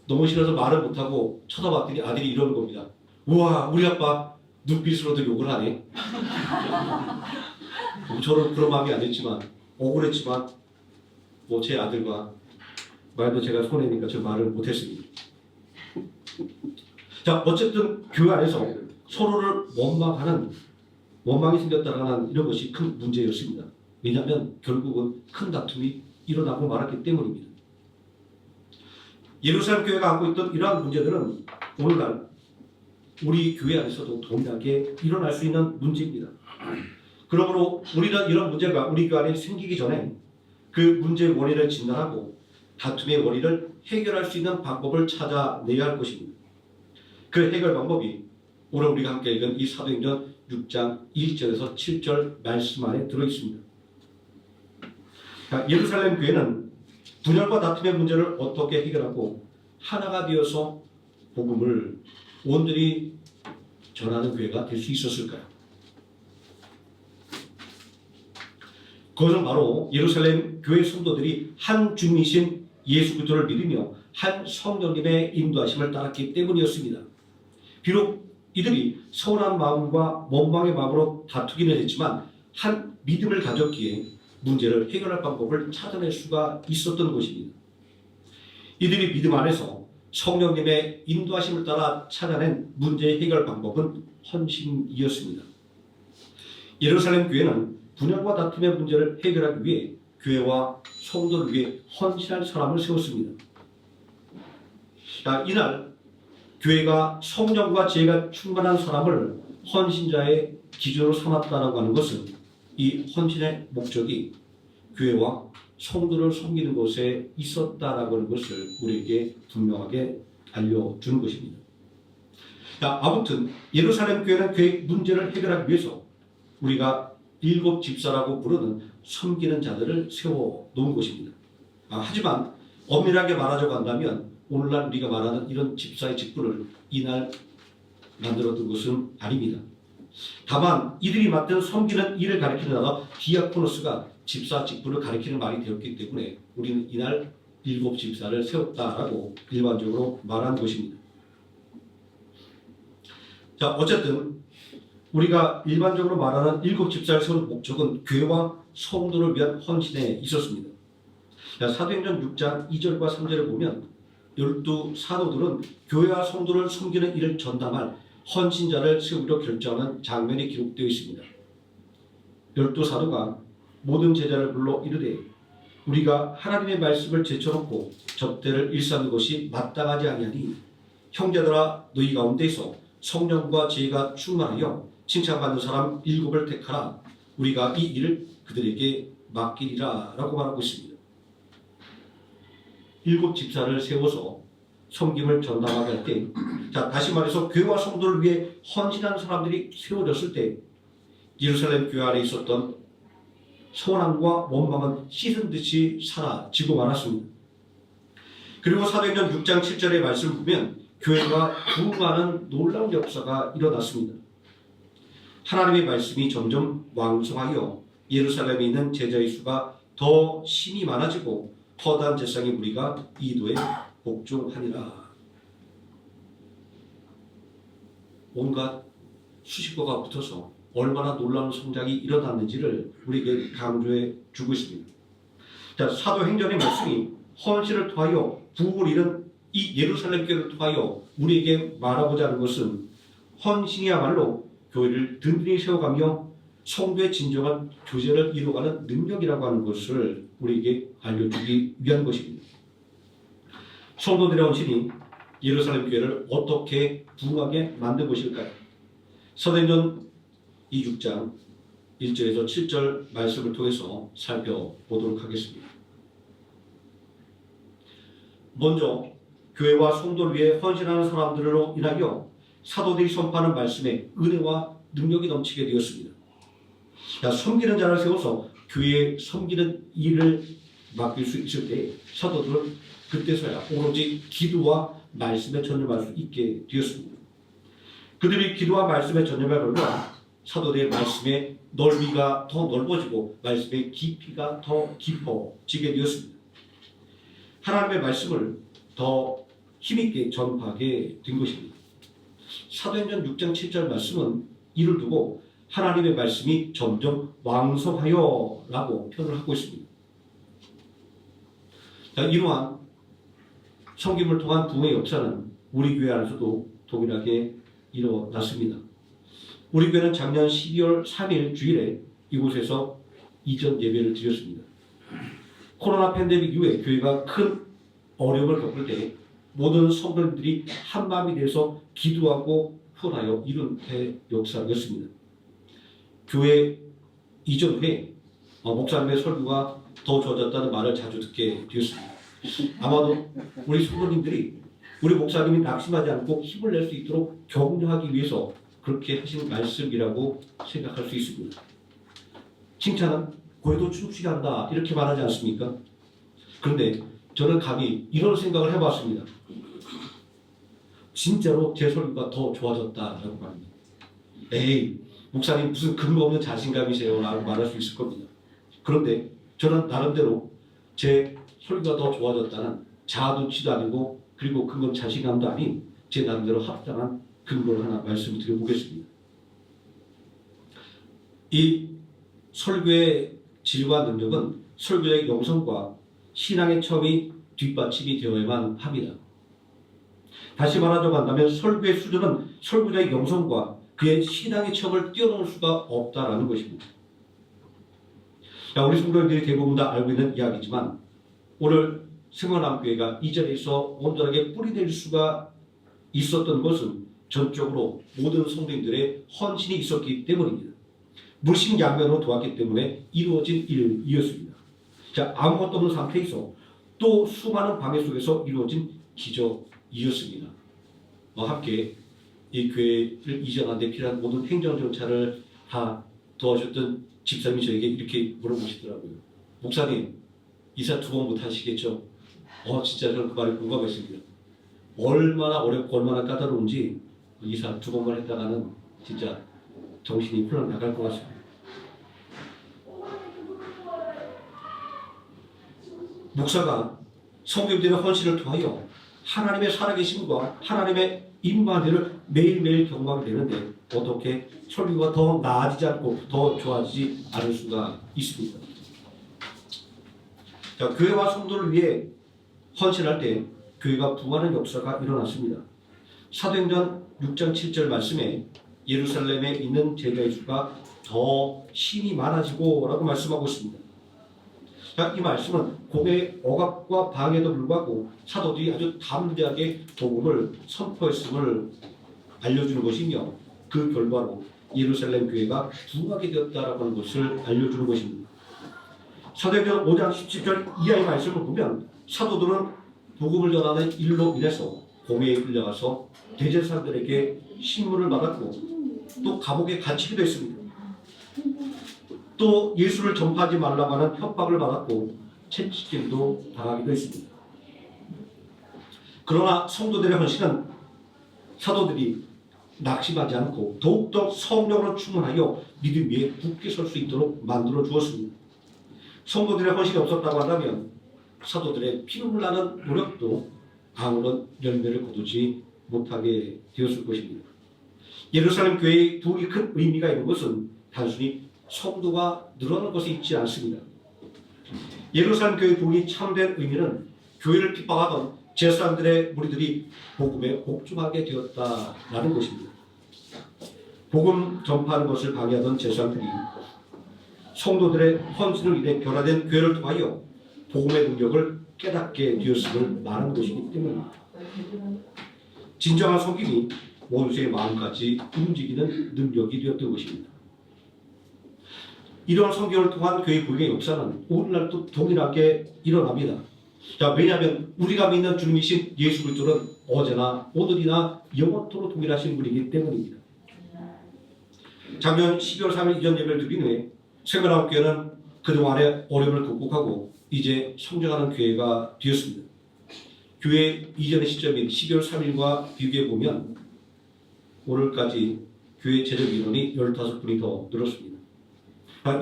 너무 싫어서 말을 못하고 쳐다봤더니 아들이 이러는 겁니다. 우와, 우리 아빠 눈빛으로도 욕을 하네. 저는 그런 마음이 안 됐지만 억울했지만 제 아들과 말도 제가 손해니까 저 말을 못했습니다. 자, 어쨌든 교회 안에서 서로를 원망이 생겼다는 이런 것이 큰 문제였습니다. 왜냐하면 결국은 큰 다툼이 일어나고 말았기 때문입니다. 예루살렘 교회가 안고 있던 이러한 문제들은 오늘날 우리 교회 안에서도 동일하게 일어날 수 있는 문제입니다. 그러므로 우리는 이런 문제가 우리 교회 안에 생기기 전에 그 문제의 원인을 진단하고 다툼의 원인을 해결할 수 있는 방법을 찾아내야 할 것입니다. 그 해결 방법이 오늘 우리가 함께 읽은 이 사도행전 6장 1절에서 7절 말씀 안에 들어있습니다. 예루살렘 교회는 분열과 다툼의 문제를 어떻게 해결하고 하나가 되어서 복음을 온전히 전하는 교회가 될 수 있었을까요? 그것은 바로 예루살렘 교회 성도들이 한 주님이신 예수 그리스도를 믿으며 한 성령님의 인도하심을 따랐기 때문이었습니다. 비록 이들이 서운한 마음과 원망의 마음으로 다투기는 했지만 한 믿음을 가졌기에 문제를 해결할 방법을 찾아낼 수가 있었던 것입니다. 이들이 믿음 안에서 성령님의 인도하심을 따라 찾아낸 문제 해결 방법은 헌신이었습니다. 예루살렘 교회는 분열과 다툼의 문제를 해결하기 위해 교회와 성도를 위해 헌신할 사람을 세웠습니다. 이날 교회가 성령과 지혜가 충만한 사람을 헌신자의 기준으로 삼았다고 하는 것은 이 헌신의 목적이 교회와 성도를 섬기는 곳에 있었다라고 하는 것을 우리에게 분명하게 알려주는 것입니다. 아무튼 예루살렘 교회는 교회 문제를 해결하기 위해서 우리가 7 집사라고 부르는 섬기는 자들을 세워놓은 것입니다. 하지만 엄밀하게 말하자고 한다면 오늘날 우리가 말하는 이런 집사의 직분을 이날 만들어둔 것은 아닙니다. 다만 이들이 맡은 섬기는 일을 가리키는 단어 디아코노스가 집사 직분을 가리키는 말이 되었기 때문에 우리는 이날 7 집사를 세웠다라고 일반적으로 말한 것입니다. 자, 어쨌든 우리가 일반적으로 말하는 7 집사를 세운 목적은 교회와 성도를 위한 헌신에 있었습니다. 사도행전 6장 2절과 3절을 보면 12 사도들은 교회와 성도를 섬기는 일을 전담할 헌신자를 세우기로 결정하는 장면이 기록되어 있습니다. 12 사도가 모든 제자를 불러 이르되 우리가 하나님의 말씀을 제쳐놓고 접대를 일삼는 것이 마땅하지 아니하니 형제들아 너희 가운데서 성령과 지혜가 충만하여 칭찬받는 사람 7을 택하라. 우리가 이 일을 그들에게 맡기리라 라고 말하고 있습니다. 7 집사를 세워서 섬김을 전담하게 할 때, 다시 말해서 교회와 성도를 위해 헌신한 사람들이 세워졌을 때 예루살렘 교회 안에 있었던 서운함과 원망은 씻은 듯이 사라지고 말았습니다. 그리고 사도행전 6장 7절의 말씀을 보면 교회가 부흥하는 놀라운 역사가 일어났습니다. 하나님의 말씀이 점점 왕성하여 예루살렘에 있는 제자의 수가 더 심히 많아지고 허다한 제사장의 무리가 이도에 복종하니라. 온갖 수식어가 붙어서 얼마나 놀라운 성장이 일어났는지를 우리에게 강조해 주고 있습니다. 자, 사도행전의 말씀이 헌신을 통하여 부흥을 이룬 이 예루살렘 교회를 통하여 우리에게 말하고자 하는 것은 헌신이야말로 교회를 든든히 세워가며 성도의 진정한 교제를 이루어가는 능력이라고 하는 것을 우리에게 알려주기 위한 것입니다. 성도들의 헌신이 예루살렘 교회를 어떻게 부흥하게 만든 것일까요? 사도행전 6장 1절에서 7절 말씀을 통해서 살펴보도록 하겠습니다. 먼저 교회와 성도를 위해 헌신하는 사람들로 인하여 사도들이 선포하는 말씀에 은혜와 능력이 넘치게 되었습니다. 섬기는 자를 세워서 교회에 섬기는 일을 맡길 수 있을 때 사도들은 그때서야 오로지 기도와 말씀에 전념할 수 있게 되었습니다. 그들이 기도와 말씀에 전념할 결과 사도들의 말씀의 넓이가 더 넓어지고 말씀의 깊이가 더 깊어지게 되었습니다. 하나님의 말씀을 더 힘있게 전파하게 된 것입니다. 사도행전 6장 7절 말씀은 이를 두고 하나님의 말씀이 점점 왕성하여 라고 표현을 하고 있습니다. 이러한 섬김을 통한 부흥의 역사는 우리 교회 안에서도 동일하게 일어났습니다. 우리 교회는 작년 12월 3일 주일에 이곳에서 이전 예배를 드렸습니다. 코로나 팬데믹 이후에 교회가 큰 어려움을 겪을 때 모든 성도님들이 한마음이 돼서 기도하고 후원하여 이룬 역사였습니다. 교회 이전 후에 목사님의 설교가 더 좋아졌다는 말을 자주 듣게 되었습니다. 아마도 우리 성도님들이 우리 목사님이 낙심하지 않고 힘을 낼 수 있도록 격려하기 위해서 그렇게 하신 말씀이라고 생각할 수 있습니다. 칭찬은 고해도 춤추게 한다 이렇게 말하지 않습니까? 그런데 저는 감히 이런 생각을 해봤습니다. 진짜로 제 설교가 더 좋아졌다라고 말합니다. 에이, 목사님 무슨 근거 없는 자신감이세요 라고 말할 수 있을 겁니다. 그런데 저는 나름대로 제 설교가 더 좋아졌다는 자아도취도 아니고 그리고 그건 자신감도 아닌 제 나름대로 합당한 근거를 하나 말씀드려보겠습니다. 이 설교의 질과 능력은 설교의 영성과 신앙의 처음이 뒷받침이 되어야만 합니다. 다시 말하자고 한다면 설교의 수준은 설교자의 영성과 그의 신앙의 척을 뛰어넘을 수가 없다라는 것입니다. 우리 성도님들이 대부분 다 알고 있는 이야기지만 오늘 생활남교회가 이 자리에서 온전하게 뿌리낼 수가 있었던 것은 전적으로 모든 성도님들의 헌신이 있었기 때문입니다. 물심양면으로 도왔기 때문에 이루어진 일이었습니다. 자, 아무것도 없는 상태에서 또 수많은 방해 속에서 이루어진 기적이었습니다. 함께 이 교회를 이전하는 데 필요한 모든 행정정차를 다 도와줬던 집사님이 저에게 이렇게 물어보시더라고요. 목사님, 이사 2번 못 하시겠죠? 진짜 저는 그 말에 공감했습니다. 얼마나 어렵고 얼마나 까다로운지 이사 2번만 했다가는 진짜 정신이 훌렁 나갈 것 같습니다. 목사가 성도님들의 헌신을 통하여 하나님의 살아계심과 하나님의 임마들을 매일매일 경험하게 되는데 어떻게 설교가 더 나아지지 않고 더 좋아지지 않을 수가 있습니다. 자, 교회와 성도를 위해 헌신할 때 교회가 부흥하는 역사가 일어났습니다. 사도행전 6장 7절 말씀에 예루살렘에 있는 제자의 수가 더 신이 많아지고 라고 말씀하고 있습니다. 자, 이 말씀은 고개의 억압과 방해도 불구하고 사도들이 아주 담대하게 복음을 선포했음을 알려주는 것이며 그 결과로 예루살렘 교회가 부흥하게 되었다라고 하는 것을 알려주는 것입니다. 사도행전 5장 17절 이하의 말씀을 보면 사도들은 복음을 전하는 일로 인해서 공회에 끌려가서 대제사장들에게 신문을 받았고 또 감옥에 갇히기도 했습니다. 또 예수를 전파하지 말라고 하는 협박을 받았고 채찍질도 당하기도 했습니다. 그러나 성도들의 헌신은 사도들이 낙심하지 않고 더욱더 성령으로 충만하여 믿음 위에 굳게 설 수 있도록 만들어 주었습니다. 성도들의 헌신이 없었다고 한다면 사도들의 피눈물 나는 노력도 아무런 열매를 거두지 못하게 되었을 것입니다. 예루살렘 교회의 부엌이 큰 의미가 있는 것은 단순히 성도가 늘어나는 것이 있지 않습니다. 예루살렘 교회 부엌이 참된 의미는 교회를 핍박하던 제사장들의 무리들이 복음에 복종하게 되었다라는 것입니다. 복음 전파하는 것을 방해하던 제사장들이 성도들의 헌신을 인해 변화된 교회를 통하여 복음의 능력을 깨닫게 되었음을 말하는 것이기 때문입니다. 진정한 성김이 원수의 마음까지 움직이는 능력이 되었던 것입니다. 이러한 성경을 통한 교회 부흥의 역사는 오늘날도 동일하게 일어납니다. 왜냐하면 우리가 믿는 주님이신 예수 그리스도는 어제나 오늘이나 영원토록 동일하신 분이기 때문입니다. 작년 12월 3일 이전 예배를 드린 후에 생명나무교회는 그동안의 어려움을 극복하고 이제 성장하는 교회가 되었습니다. 교회 이전의 시점인 12월 3일과 비교해 보면 오늘까지 교회 재정인원이 15분이 더 늘었습니다.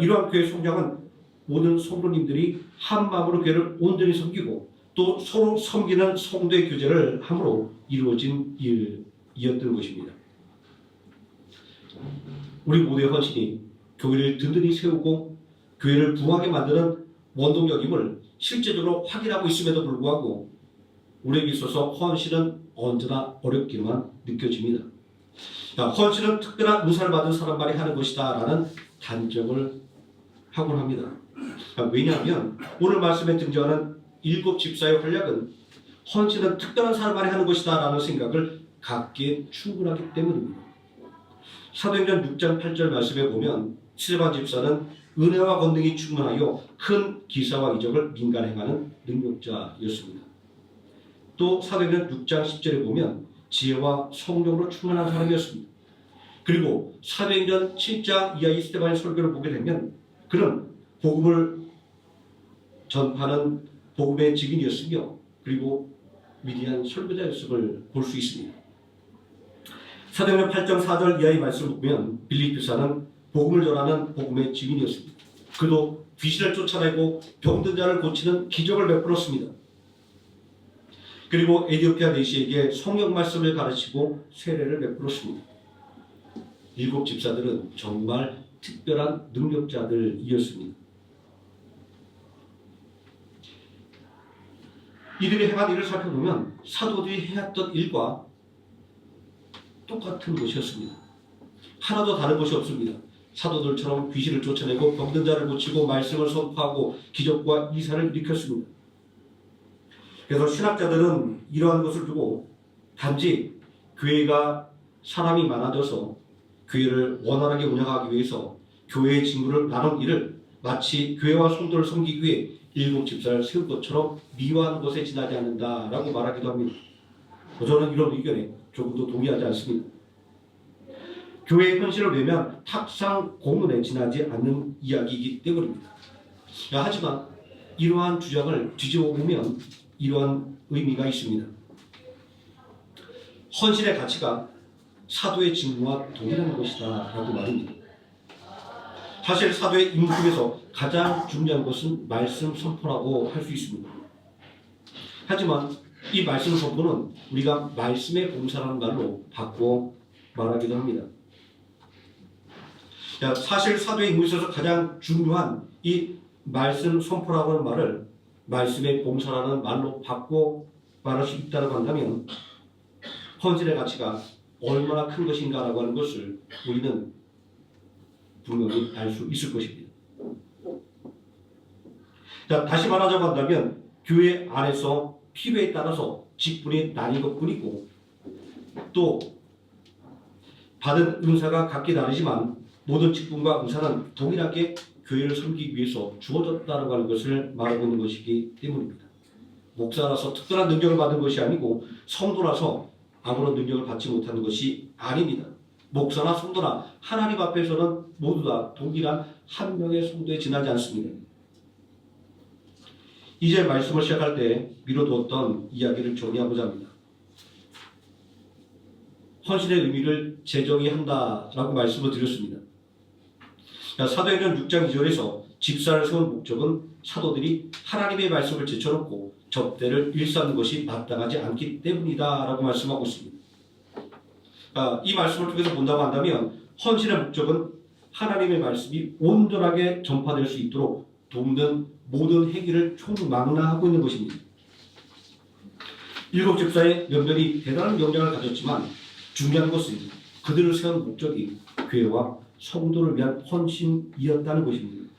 이러한 교회 성장은 모든 성도님들이 한 마음으로 교회를 온전히 섬기고 또 서로 섬기는 성도의 교제를 함으로 이루어진 일이었던 것입니다. 우리 모두의 헌신이 교회를 든든히 세우고 교회를 부흥하게 만드는 원동력임을 실제적으로 확인하고 있음에도 불구하고 우리에게 있어서 헌신은 언제나 어렵기만 느껴집니다. 헌신은 특별한 은사를 받은 사람만이 하는 것이다 라는 단정을 하곤 합니다. 왜냐하면 오늘 말씀에 등장하는 7 집사의 활약은 헌신은 특별한 사람만이 하는 것이다 라는 생각을 갖기에 충분하기 때문입니다. 사도행전 6장 8절 말씀에 보면 스데반 집사는 은혜와 권능이 충만하여 큰 기사와 이적을 민간 행하는 능력자였습니다. 또 사도행전 6장 10절에 보면 지혜와 성령으로 충만한 사람이었습니다. 그리고 사도행전 7장 이하의 스데반의 설교를 보게 되면 그는 복음을 전파하는 복음의 직인이었으며 그리고 위대한 설교자였음을 볼 수 있습니다. 사도행전 8장 4절 이하의 말씀을 보면 빌립 교사는 복음을 전하는 복음의 직인이었습니다. 그도 귀신을 쫓아내고 병든 자를 고치는 기적을 베풀었습니다. 그리고 에디오피아 내시에게 성경 말씀을 가르치고 세례를 베풀었습니다. 7 집사들은 정말 특별한 능력자들이었습니다. 이들이 행한 일을 살펴보면 사도들이 해왔던 일과 똑같은 것이었습니다. 하나도 다른 것이 없습니다. 사도들처럼 귀신을 쫓아내고 병든 자를 고치고 말씀을 선포하고 기적과 이사를 일으켰습니다. 그래서 신학자들은 이러한 것을 두고 단지 교회가 사람이 많아져서 교회를 원활하게 운영하기 위해서 교회의 직무를 나눈 일을 마치 교회와 성도를 섬기기 위해 7 집사를 세운 것처럼 미화하는 것에 지나지 않는다라고 말하기도 합니다. 저는 이런 의견에 조금도 동의하지 않습니다. 교회의 헌신을 외면 탁상 고문에 지나지 않는 이야기이기 때문입니다. 하지만 이러한 주장을 뒤집어 보면 이러한 의미가 있습니다. 헌신의 가치가 사도의 직무와 동일한 것이다 라고 말합니다. 사실 사도의 임무 중에서 가장 중요한 것은 말씀 선포라고 할 수 있습니다. 하지만 이 말씀 선포는 우리가 말씀의 봉사라는 말로 바꿔 말하기도 합니다. 사실 사도의 임무에 있어서 가장 중요한 이 말씀 선포라고 하는 말을 말씀의 봉사라는 말로 바꿔 말할 수 있다고 한다면 헌신의 가치가 얼마나 큰 것인가라고 하는 것을 우리는 분명히 알 수 있을 것입니다. 다시 말하자고 한다면 교회 안에서 필요에 따라서 직분이 나뉜 것뿐이고 또 받은 은사가 각기 다르지만 모든 직분과 은사는 동일하게 교회를 섬기기 위해서 주어졌다고 하는 것을 말하고 있는 것이기 때문입니다. 목사라서 특별한 능력을 받은 것이 아니고 성도라서 아무런 능력을 받지 못하는 것이 아닙니다. 목사나 성도나 하나님 앞에서는 모두 다 동일한 한 명의 성도에 지나지 않습니다. 이제 말씀을 시작할 때 미뤄두었던 이야기를 정리하고자 합니다. 헌신의 의미를 재정의한다라고 말씀을 드렸습니다. 사도행전 6장 2절에서 집사를 세운 목적은 사도들이 하나님의 말씀을 제쳐놓고 접대를 일삼는 것이 마땅하지 않기 때문이다 라고 말씀하고 있습니다. 이 말씀을 통해서 본다고 한다면 헌신의 목적은 하나님의 말씀이 온전하게 전파될 수 있도록 돕는 모든 행위를 총망라하고 있는 것입니다. 일곱 집사의 면면이 대단한 영향을 가졌지만 중요한 것은 그들을 세운 목적이 교회와 성도를 위한 헌신이었다는 것입니다.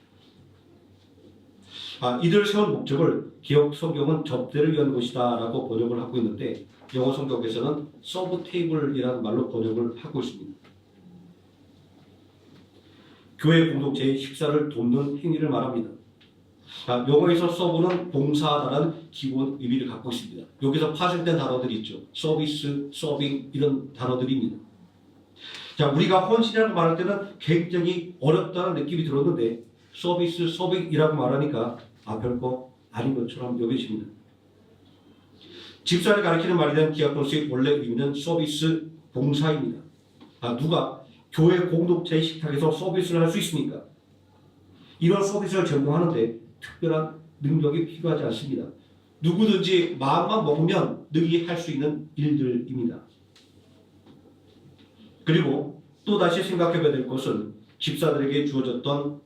이들을 세운 목적을 개역 성경은 접대를 위한 것이다 라고 번역을 하고 있는데 영어 성경에서는 서브 테이블이라는 말로 번역을 하고 있습니다. 교회 공동체의 식사를 돕는 행위를 말합니다. 영어에서 서브는 봉사하다라는 기본 의미를 갖고 있습니다. 여기서 파생된 단어들이 있죠. 서비스, 서빙 이런 단어들입니다. 자, 우리가 헌신이라고 말할 때는 굉장히 어렵다는 느낌이 들었는데 서비스, 서빙이라고 말하니까 별거 아닌 것처럼 여겨집니다. 집사를 가리키는 말이 된 디아코노스의 원래 의미는 서비스, 봉사입니다. 누가 교회 공동체의 식탁에서 서비스를 할 수 있습니까? 이런 서비스를 전공하는데 특별한 능력이 필요하지 않습니다. 누구든지 마음만 먹으면 능히 할 수 있는 일들입니다. 그리고 또 다시 생각해봐야 될 것은 집사들에게 주어졌던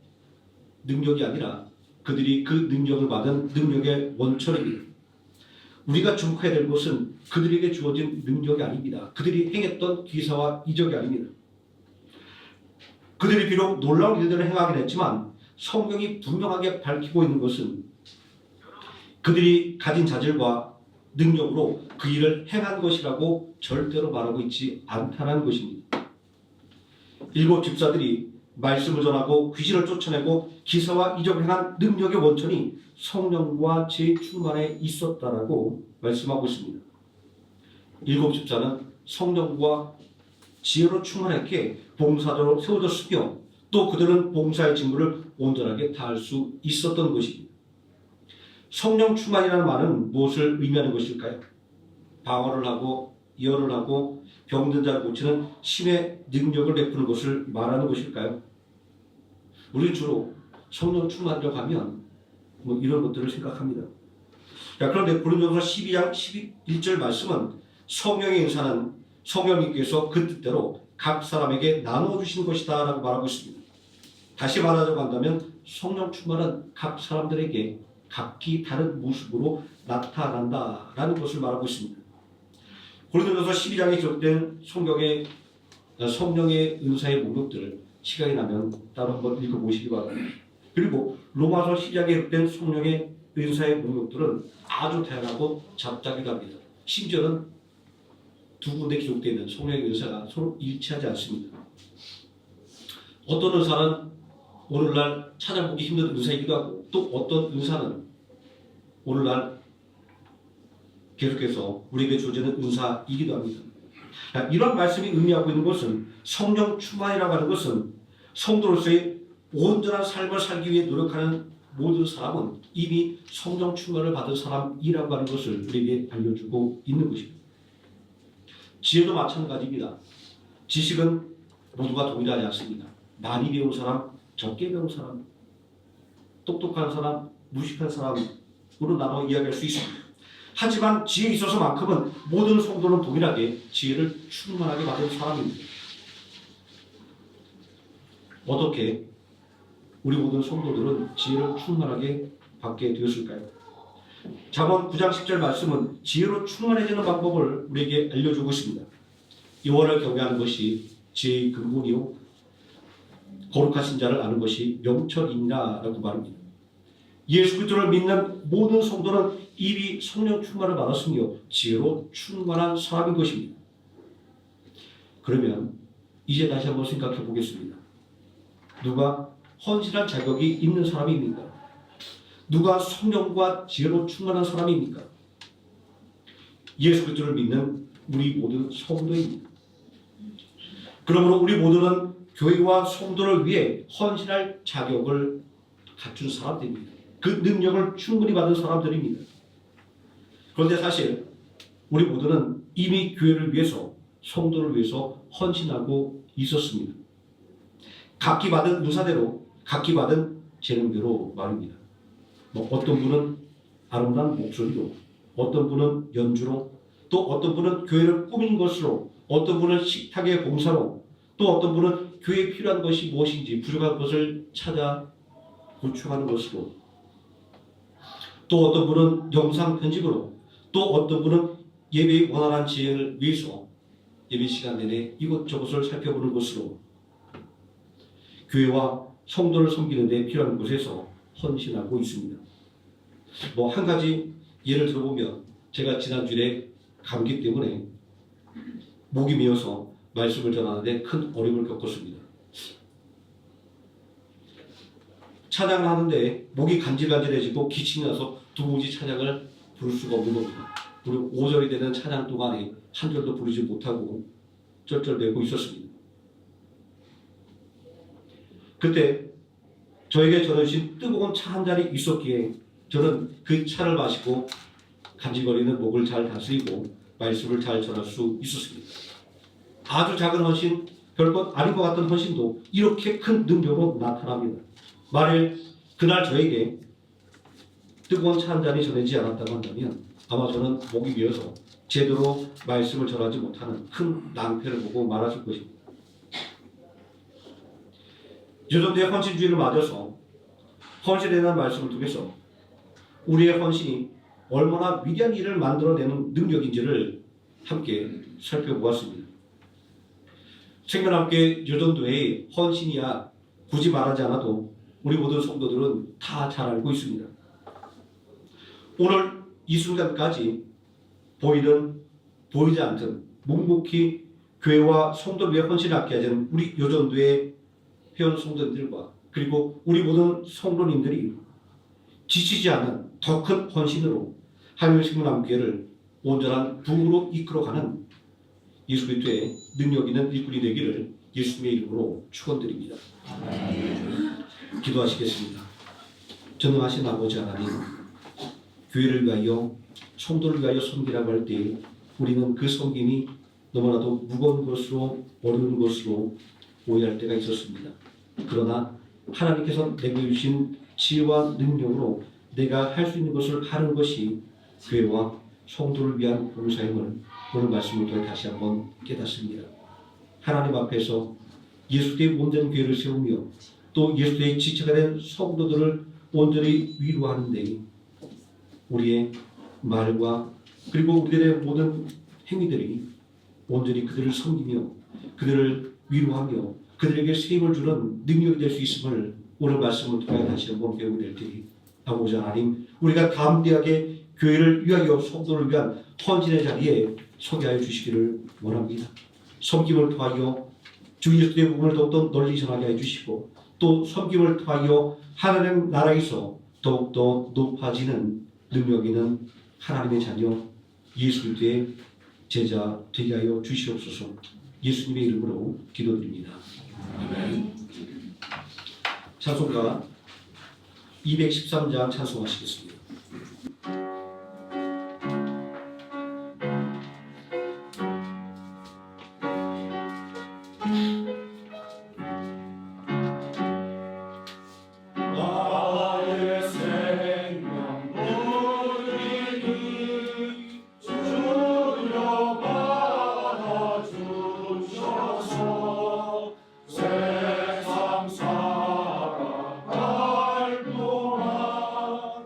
능력이 아니라 그들이 그 능력을 받은 능력의 원천입니다. 우리가 주목해야 될 것은 그들에게 주어진 능력이 아닙니다. 그들이 행했던 기사와 이적이 아닙니다. 그들이 비록 놀라운 일들을 행하긴 했지만 성경이 분명하게 밝히고 있는 것은 그들이 가진 자질과 능력으로 그 일을 행한 것이라고 절대로 말하고 있지 않다는 것입니다. 일곱 집사들이 말씀을 전하고 귀신을 쫓아내고 기사와 이적을 행한 능력의 원천이 성령과 제 충만에 있었다라고 말씀하고 있습니다. 일곱 집사는 성령과 지혜로 충만했기에 봉사자로 세워졌으며 또 그들은 봉사의 직무를 온전하게 다할 수 있었던 것입니다. 성령 충만이라는 말은 무엇을 의미하는 것일까요? 방언을 하고 예언을 하고 병든 자를 고치는 신의 능력을 베푸는 것을 말하는 것일까요? 우리는 주로 성령 충만이라고 하면 이런 것들을 생각합니다. 그런데 고린도전서 12장 11절 말씀은 성령의 은사는 성령님께서 그 뜻대로 각 사람에게 나눠주신 것이다 라고 말하고 있습니다. 다시 말하자고 한다면 성령 충만은 각 사람들에게 각기 다른 모습으로 나타난다라는 것을 말하고 있습니다. 고린도전서 12장에 기록된 성령의 은사의 목록들을 시간이 나면 따로 한번 읽어보시기 바랍니다. 그리고 로마서 12장에 기록된 성령의 은사의 목록들은 아주 다양하고 잡다기도 합니다. 심지어는 두 군데 기록되어 있는 성령의 은사가 서로 일치하지 않습니다. 어떤 은사는 오늘날 찾아보기 힘든 은사이기도 하고 또 어떤 은사는 오늘날 계속해서 우리에게 주어지는 은사이기도 합니다. 이런 말씀이 의미하고 있는 것은 성령 충만이라고 하는 것은 성도로서의 온전한 삶을 살기 위해 노력하는 모든 사람은 이미 성령 충만을 받은 사람이라고 하는 것을 우리에게 알려주고 있는 것입니다. 지혜도 마찬가지입니다. 지식은 모두가 동일하지 않습니다. 많이 배운 사람, 적게 배운 사람, 똑똑한 사람, 무식한 사람으로 나눠 이야기할 수 있습니다. 하지만 지혜에 있어서만큼은 모든 성도는 동일하게 지혜를 충만하게 받은 사람입니다. 어떻게 우리 모든 성도들은 지혜를 충만하게 받게 되었을까요? 잠언 9장 10절 말씀은 지혜로 충만해지는 방법을 우리에게 알려주고 있습니다. 여호와를 경외하는 것이 지혜의 근본이요 거룩하신 자를 아는 것이 명철이니라 라고 말합니다. 예수 그리스도를 믿는 모든 성도는 이미 성령 충만을 받았으며 지혜로 충만한 사람인 것입니다. 그러면 이제 다시 한번 생각해 보겠습니다. 누가 헌신할 자격이 있는 사람입니까? 누가 성령과 지혜로 충만한 사람입니까? 예수 그리스도를 믿는 우리 모든 성도입니다. 그러므로 우리 모두는 교회와 성도를 위해 헌신할 자격을 갖춘 사람들입니다. 그 능력을 충분히 받은 사람들입니다. 그런데 사실 우리 모두는 이미 교회를 위해서 성도를 위해서 헌신하고 있었습니다. 각기 받은 은사대로 각기 받은 재능대로 말입니다. 어떤 분은 아름다운 목소리로, 어떤 분은 연주로, 또 어떤 분은 교회를 꾸민 것으로, 어떤 분은 식탁의 봉사로, 또 어떤 분은 교회에 필요한 것이 무엇인지 부족한 것을 찾아 구축하는 것으로, 또 어떤 분은 영상 편집으로, 또 어떤 분은 예배의 원활한 진행을 위해서 예배 시간 내내 이곳저곳을 살펴보는 것으로 교회와 성도를 섬기는 데 필요한 곳에서 헌신하고 있습니다. 뭐 한 가지 예를 들어보면, 제가 지난주에 감기 때문에 목이 메어서 말씀을 전하는데 큰 어려움을 겪었습니다. 찬양을 하는데 목이 간질간질해지고 기침이 나서 두 봉지 찬양을 부를 수가 없는 겁니다. 그리고 5절이 되는 찬양 동안에 한 절도 부르지 못하고 쩔쩔매고 있었습니다. 그때 저에게 전해주신 뜨거운 차 한 잔이 있었기에 저는 그 차를 마시고 간질거리는 목을 잘 다스리고 말씀을 잘 전할 수 있었습니다. 아주 작은 헌신, 별것 아닌 것 같던 헌신도 이렇게 큰 능력으로 나타납니다. 만일 그날 저에게 뜨거운 차 한 잔이 전해지지 않았다고 한다면 아마 저는 목이 메어서 제대로 말씀을 전하지 못하는 큰 낭패를 보고 말았을 것입니다. 요즘의 헌신주의를 맞아서 헌신에 대한 말씀을 통해서 우리의 헌신이 얼마나 위대한 일을 만들어내는 능력인지를 함께 살펴보았습니다. 생명함께 요전도의 헌신이야 굳이 말하지 않아도 우리 모든 성도들은 다 잘 알고 있습니다. 오늘 이 순간까지 보이든 보이지 않든 묵묵히 교회와 성도를 위해 헌신을 아껴야하는 우리 요전도의 회원 성도님들과 그리고 우리 모든 성도님들이 지치지 않은 더 큰 헌신으로 하나님의 생명함교회를 온전한 부흥으로 이끌어가는 예수 그리스도의 능력 있는 일꾼이 되기를 예수님의 이름으로 축원드립니다. 기도하시겠습니다. 전능하신 아버지 하나님, 교회를 위하여 성도를 위하여 섬기라고 할 때 우리는 그 섬김이 너무나도 무거운 것으로 어려운 것으로 오해할 때가 있었습니다. 그러나 하나님께서 내게 주신 지혜와 능력으로 내가 할 수 있는 것을 하는 것이 교회와 성도를 위한 봉사임을 오늘 말씀을 통해 다시 한번 깨닫습니다. 하나님 앞에서 예수의 몸된 교회를 세우며 또 예수의 지체가 된 성도들을 온전히 위로하는 데 우리의 말과 그리고 우리들의 모든 행위들이 온전히 그들을 섬기며 그들을 위로하며 그들에게 세임을 주는 능력이 될 수 있음을 오늘 말씀을 통해 다시 한번 배우게 될 테니 아버지 하나님, 우리가 담대하게 교회를 위하여 성도를 위한 헌신의 자리에 서게 하여 주시기를 원합니다. 섬김을 통하여 주 예수의 복음을 더욱더 널리 전하게 해주시고 또 섬김을 통하여 하나님 나라에서 더욱더 높아지는 능력 있는 하나님의 자녀 예수 그리스도의 제자 되게 하여 주시옵소서. 예수님의 이름으로 기도드립니다. 아멘. 찬송가 213장 찬송하시겠습니다. 세상 살아갈 동안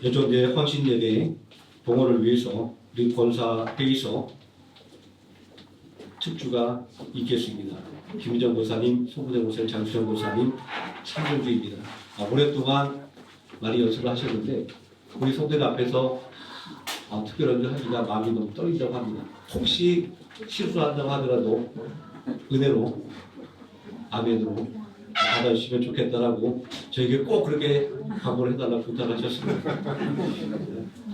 여전대 헌신예배 봉헌을 위해서 우리 권사회의소 특주가 있겠습니다. 김희정 고사님, 송부정 고사님, 장수정 고사님 참전주입니다. 오랫동안 많이 연습을 하셨는데 우리 성도들 앞에서 특별 연주하기가 마음이 너무 떨린다고 합니다. 혹시 실수한다고 하더라도 은혜로 아멘으로 받아주시면 좋겠다라고 저에게 꼭 그렇게 각오를 해달라고 부탁하셨습니다.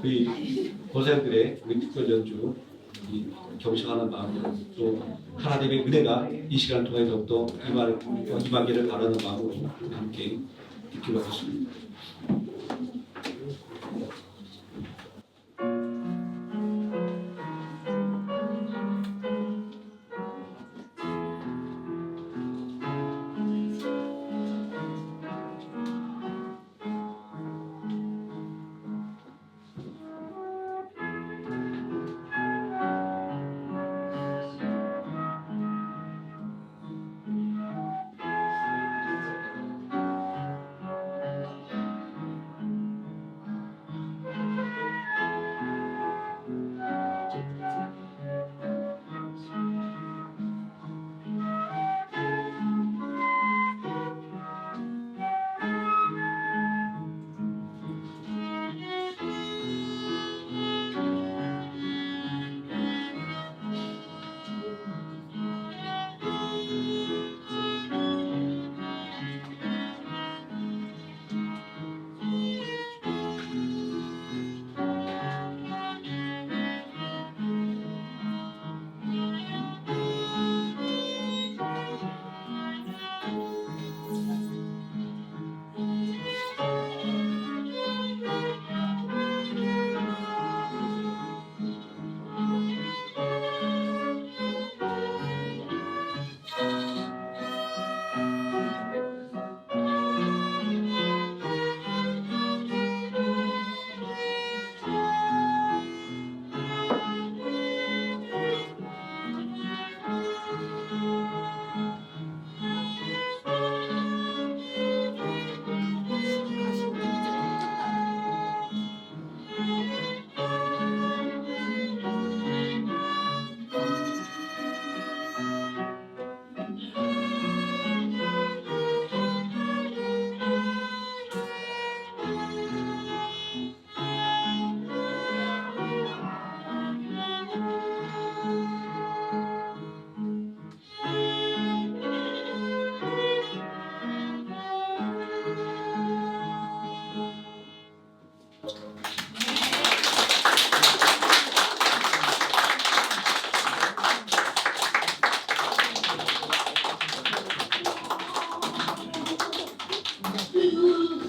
우리 고사님들의 우리 특별 연주 이 경청하는 마음으로 또 하나님의 은혜가 이 시간을 통해 더욱더 임하기를 바라는 마음으로 함께 듣기로 하겠습니다.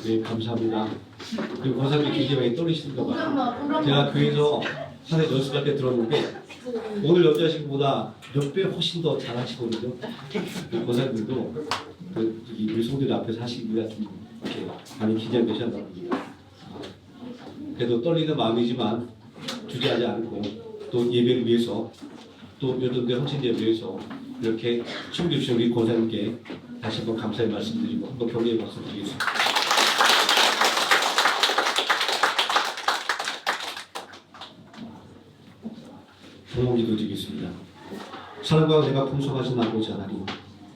네, 감사합니다. 그리고 권사님 굉장히 많이 떨리시는가 봐요. 제가 교회에서 사내 연습할 때 들었는데 오늘 연주하신 것보다 몇 배 훨씬 더 잘하시거든요. 권사님들도 우리 성도들 앞에서 하시기가 좀 이렇게 많이 긴장되셨나 봅니다. 그래도 떨리는 마음이지만 주저하지 않고 또 예배를 위해서 또 여전대 헌신제를 위해서 이렇게 숨겨주신 우리 권사님께 다시 한번 감사의 말씀드리고 한번 격려의 박수 드리겠습니다. 봉헌기도 드리겠습니다. 사랑과 은혜가 풍성하신 아버지 하나님,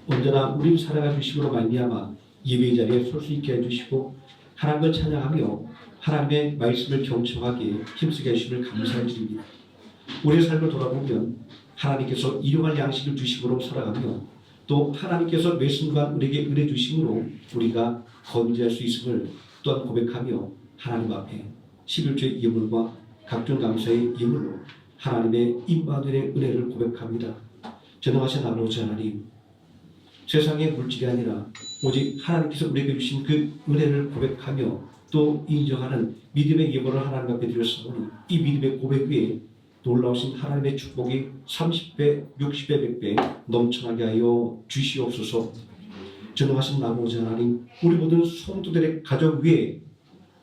언제나 우리를 사랑해 주심으로 말미암아 예배의 자리에 설 수 있게 해주시고 하나님을 찬양하며 하나님의 말씀을 경청하기에 힘쓰게 해주심을 감사해 드립니다. 우리의 삶을 돌아보면 하나님께서 일용할 양식을 주심으로 살아가며 또 하나님께서 매 순간 우리에게 은혜 주심으로 우리가 건지할 수 있음을 또한 고백하며 하나님 앞에 11조의 예물과 각종 감사의 예물로 하나님의 임마누엘의 은혜를 고백합니다. 전능하신 아버지 하나님, 세상의 물질이 아니라 오직 하나님께서 우리에게 주신 그 은혜를 고백하며 또 인정하는 믿음의 예물을 하나님 앞에 드렸사오니 이 믿음의 고백 위에 놀라우신 하나님의 축복이 30배, 60배, 100배 넘쳐나게 하여 주시옵소서. 전능하신 아버지 하나님, 우리 모든 성도들의 가족 위에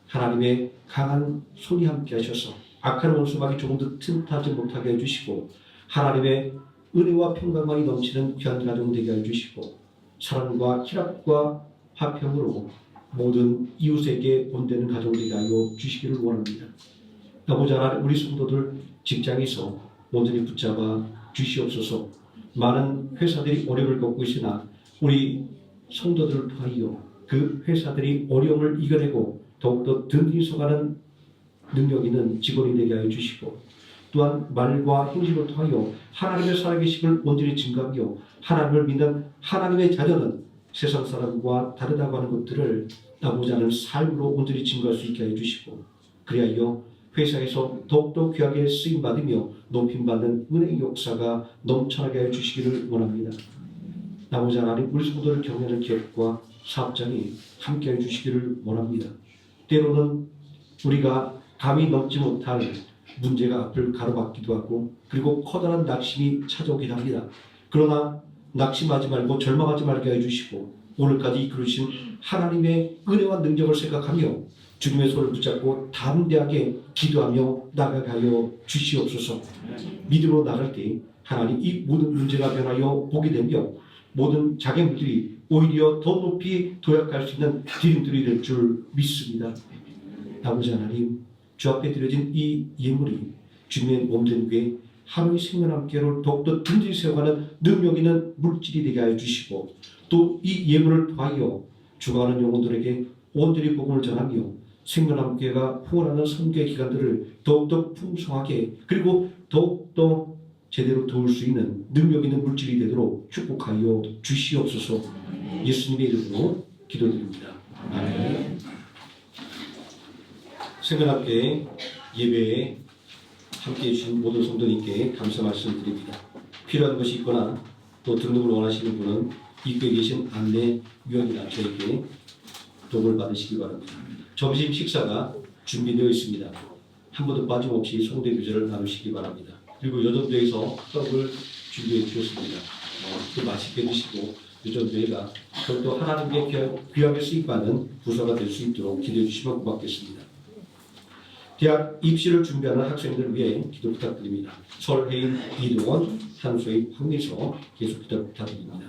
하나님의 강한 손이 함께 하셔서 악한 원수막이 조금 더 틈타지 못하게 해주시고 하나님의 은혜와 평강만이 넘치는 귀한 가정 되게 해주시고 사랑과 희락과 화평으로 모든 이웃에게 본되는 가정되게 하여 주시기를 원합니다. 아버지 하나님, 우리 성도들 직장에서 온전히 붙잡아 주시옵소서. 많은 회사들이 어려움을 겪고 있으나 우리 성도들을 통하여 그 회사들이 어려움을 이겨내고 더욱더 든든히 서가는 능력 있는 직원이 되게 하여 주시고, 또한 말과 행실을 통하여 하나님의 살아계심을 온전히 증거하며 하나님을 믿는 하나님의 자녀는 세상 사람과 다르다고 하는 것들을 아버지 하나님 삶으로 온전히 증거할 수 있게 하여 주시고, 그리하여 회사에서 더욱더 귀하게 쓰임받으며 높임받는 은혜의 역사가 넘쳐나게 하여 주시기를 원합니다. 아버지 하나님, 우리 성도를 격려하는 기업과 사업장이 함께해 주시기를 원합니다. 때로는 우리가 감히 넘지 못할 문제가 앞을 가로막기도 하고, 그리고 커다란 낙심이 찾아오기도 합니다. 그러나 낙심하지 말고 절망하지 말게 해주시고, 오늘까지 이끌으신 하나님의 은혜와 능력을 생각하며 주님의 손을 붙잡고 담대하게 기도하며 나가게 하여 주시옵소서. 믿음으로 나갈 때 하나님, 이 모든 문제가 변하여 보게 되며 모든 장애물들이 오히려 더 높이 도약할 수 있는 디딤돌이 될 줄 믿습니다. 아버지 하나님, 주 앞에 드려진 이 예물이 주님의 몸된 교회 하루의 생명함께를 더욱더 든든히 세워가는 능력 있는 물질이 되게 하여 주시고, 또 이 예물을 통하여 죽어가는 영혼들에게 온전히 복음을 전하며 생명함께가 후원하는 선교의 기간들을 더욱더 풍성하게, 그리고 더욱더 제대로 도울 수 있는 능력 있는 물질이 되도록 축복하여 주시옵소서. 예수님의 이름으로 기도드립니다. 아멘. 생명함께 예배에 함께해 주신 모든 성도님께 감사 말씀드립니다. 필요한 것이 있거나 또 등록을 원하시는 분은 입구에 계신 안내 위원이나 저에게 도움을 받으시기 바랍니다. 점심 식사가 준비되어 있습니다. 한 번도 빠짐없이 성대 교제를 나누시기 바랍니다. 그리고 여전도에서 떡을 준비해 주셨습니다. 또 맛있게 드시고 여전도회가 또 하나님께 귀하게 쓰임받는 부서가 될 수 있도록 기도해 주시면 고맙겠습니다. 대학 입시를 준비하는 학생들을 위해 기도 부탁드립니다. 설혜인, 이동원, 한소희, 황미서 계속 기도 부탁드립니다.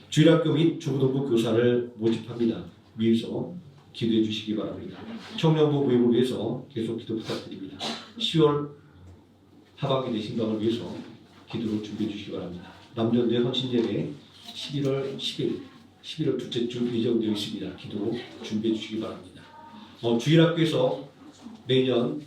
주일학교 및 중고등부 교사를 모집합니다. 위에서 기도해 주시기 바랍니다. 청년부 모임을 위해서 계속 기도 부탁드립니다. 10월 하반기 신방을 위해서 기도를 준비해 주시기 바랍니다. 남전대 헌신제회 11월 10일, 11월 둘째 주 예정되어 있습니다. 기도 준비해 주시기 바랍니다. 주일학교에서 매년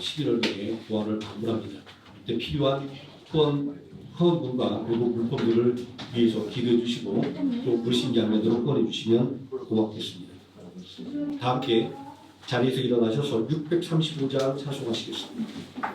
11월에 보안을 방문합니다. 그때 필요한 후원금과 그리고 물품들을 위해서 기도해 주시고 또 불신자매들을 후원해 주시면 고맙겠습니다. 다 함께 자리에서 일어나셔서 635장 찬송하시겠습니다.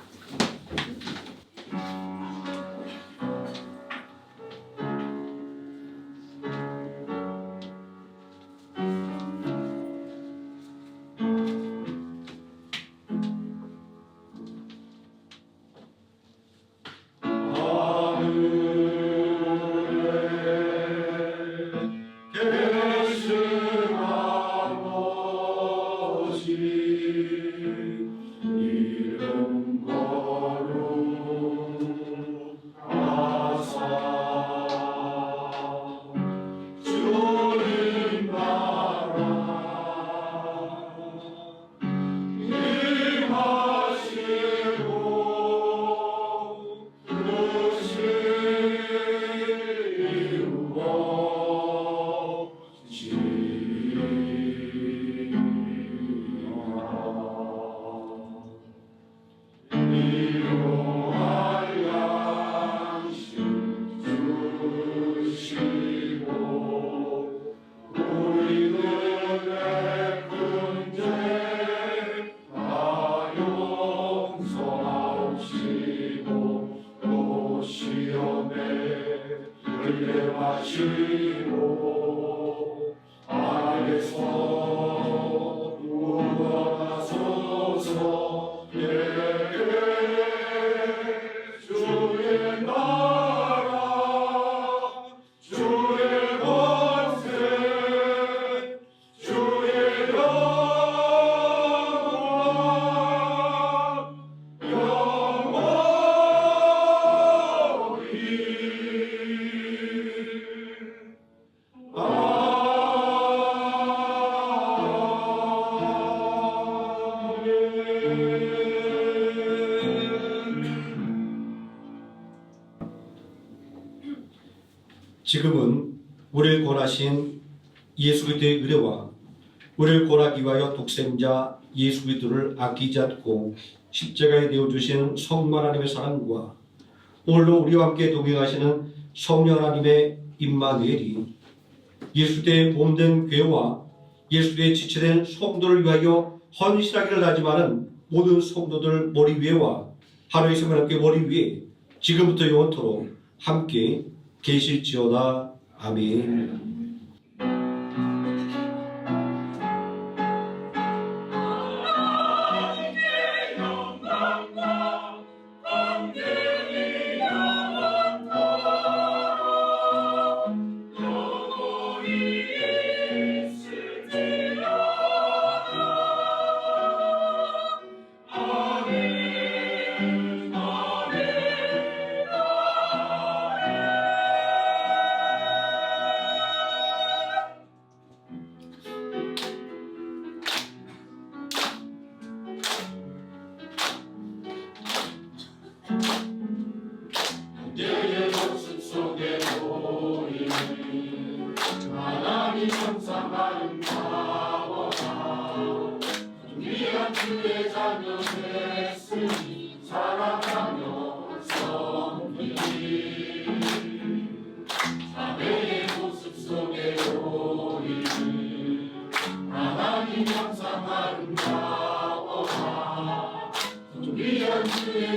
지금은 우리를 권하신 예수 그리스도의 의뢰와 우리를 권하기 위하여 독생자 예수 그리스도를 아끼지 않고 십자가에 내어주신 성부 하나님의 사랑과 오늘도 우리와 함께 동행하시는 성령 하나님의 임마누엘이 예수 그리스도의 몸된 교회와 예수 그리스도의 지체된 성도를 위하여 헌신하기를 다짐하는 모든 성도들 머리 위에와 하루의 생명 함께 머리 위에 지금부터 영원토록 함께 계실지어다. 아멘. 내 모습 속에 보이는 하나님 형상 아름다워라. 위한 주의 자녀 됐으니 사랑하며 섬기리. 자매의 모습 속에 보이는 하나님 형상 아름다워라. 위한 주의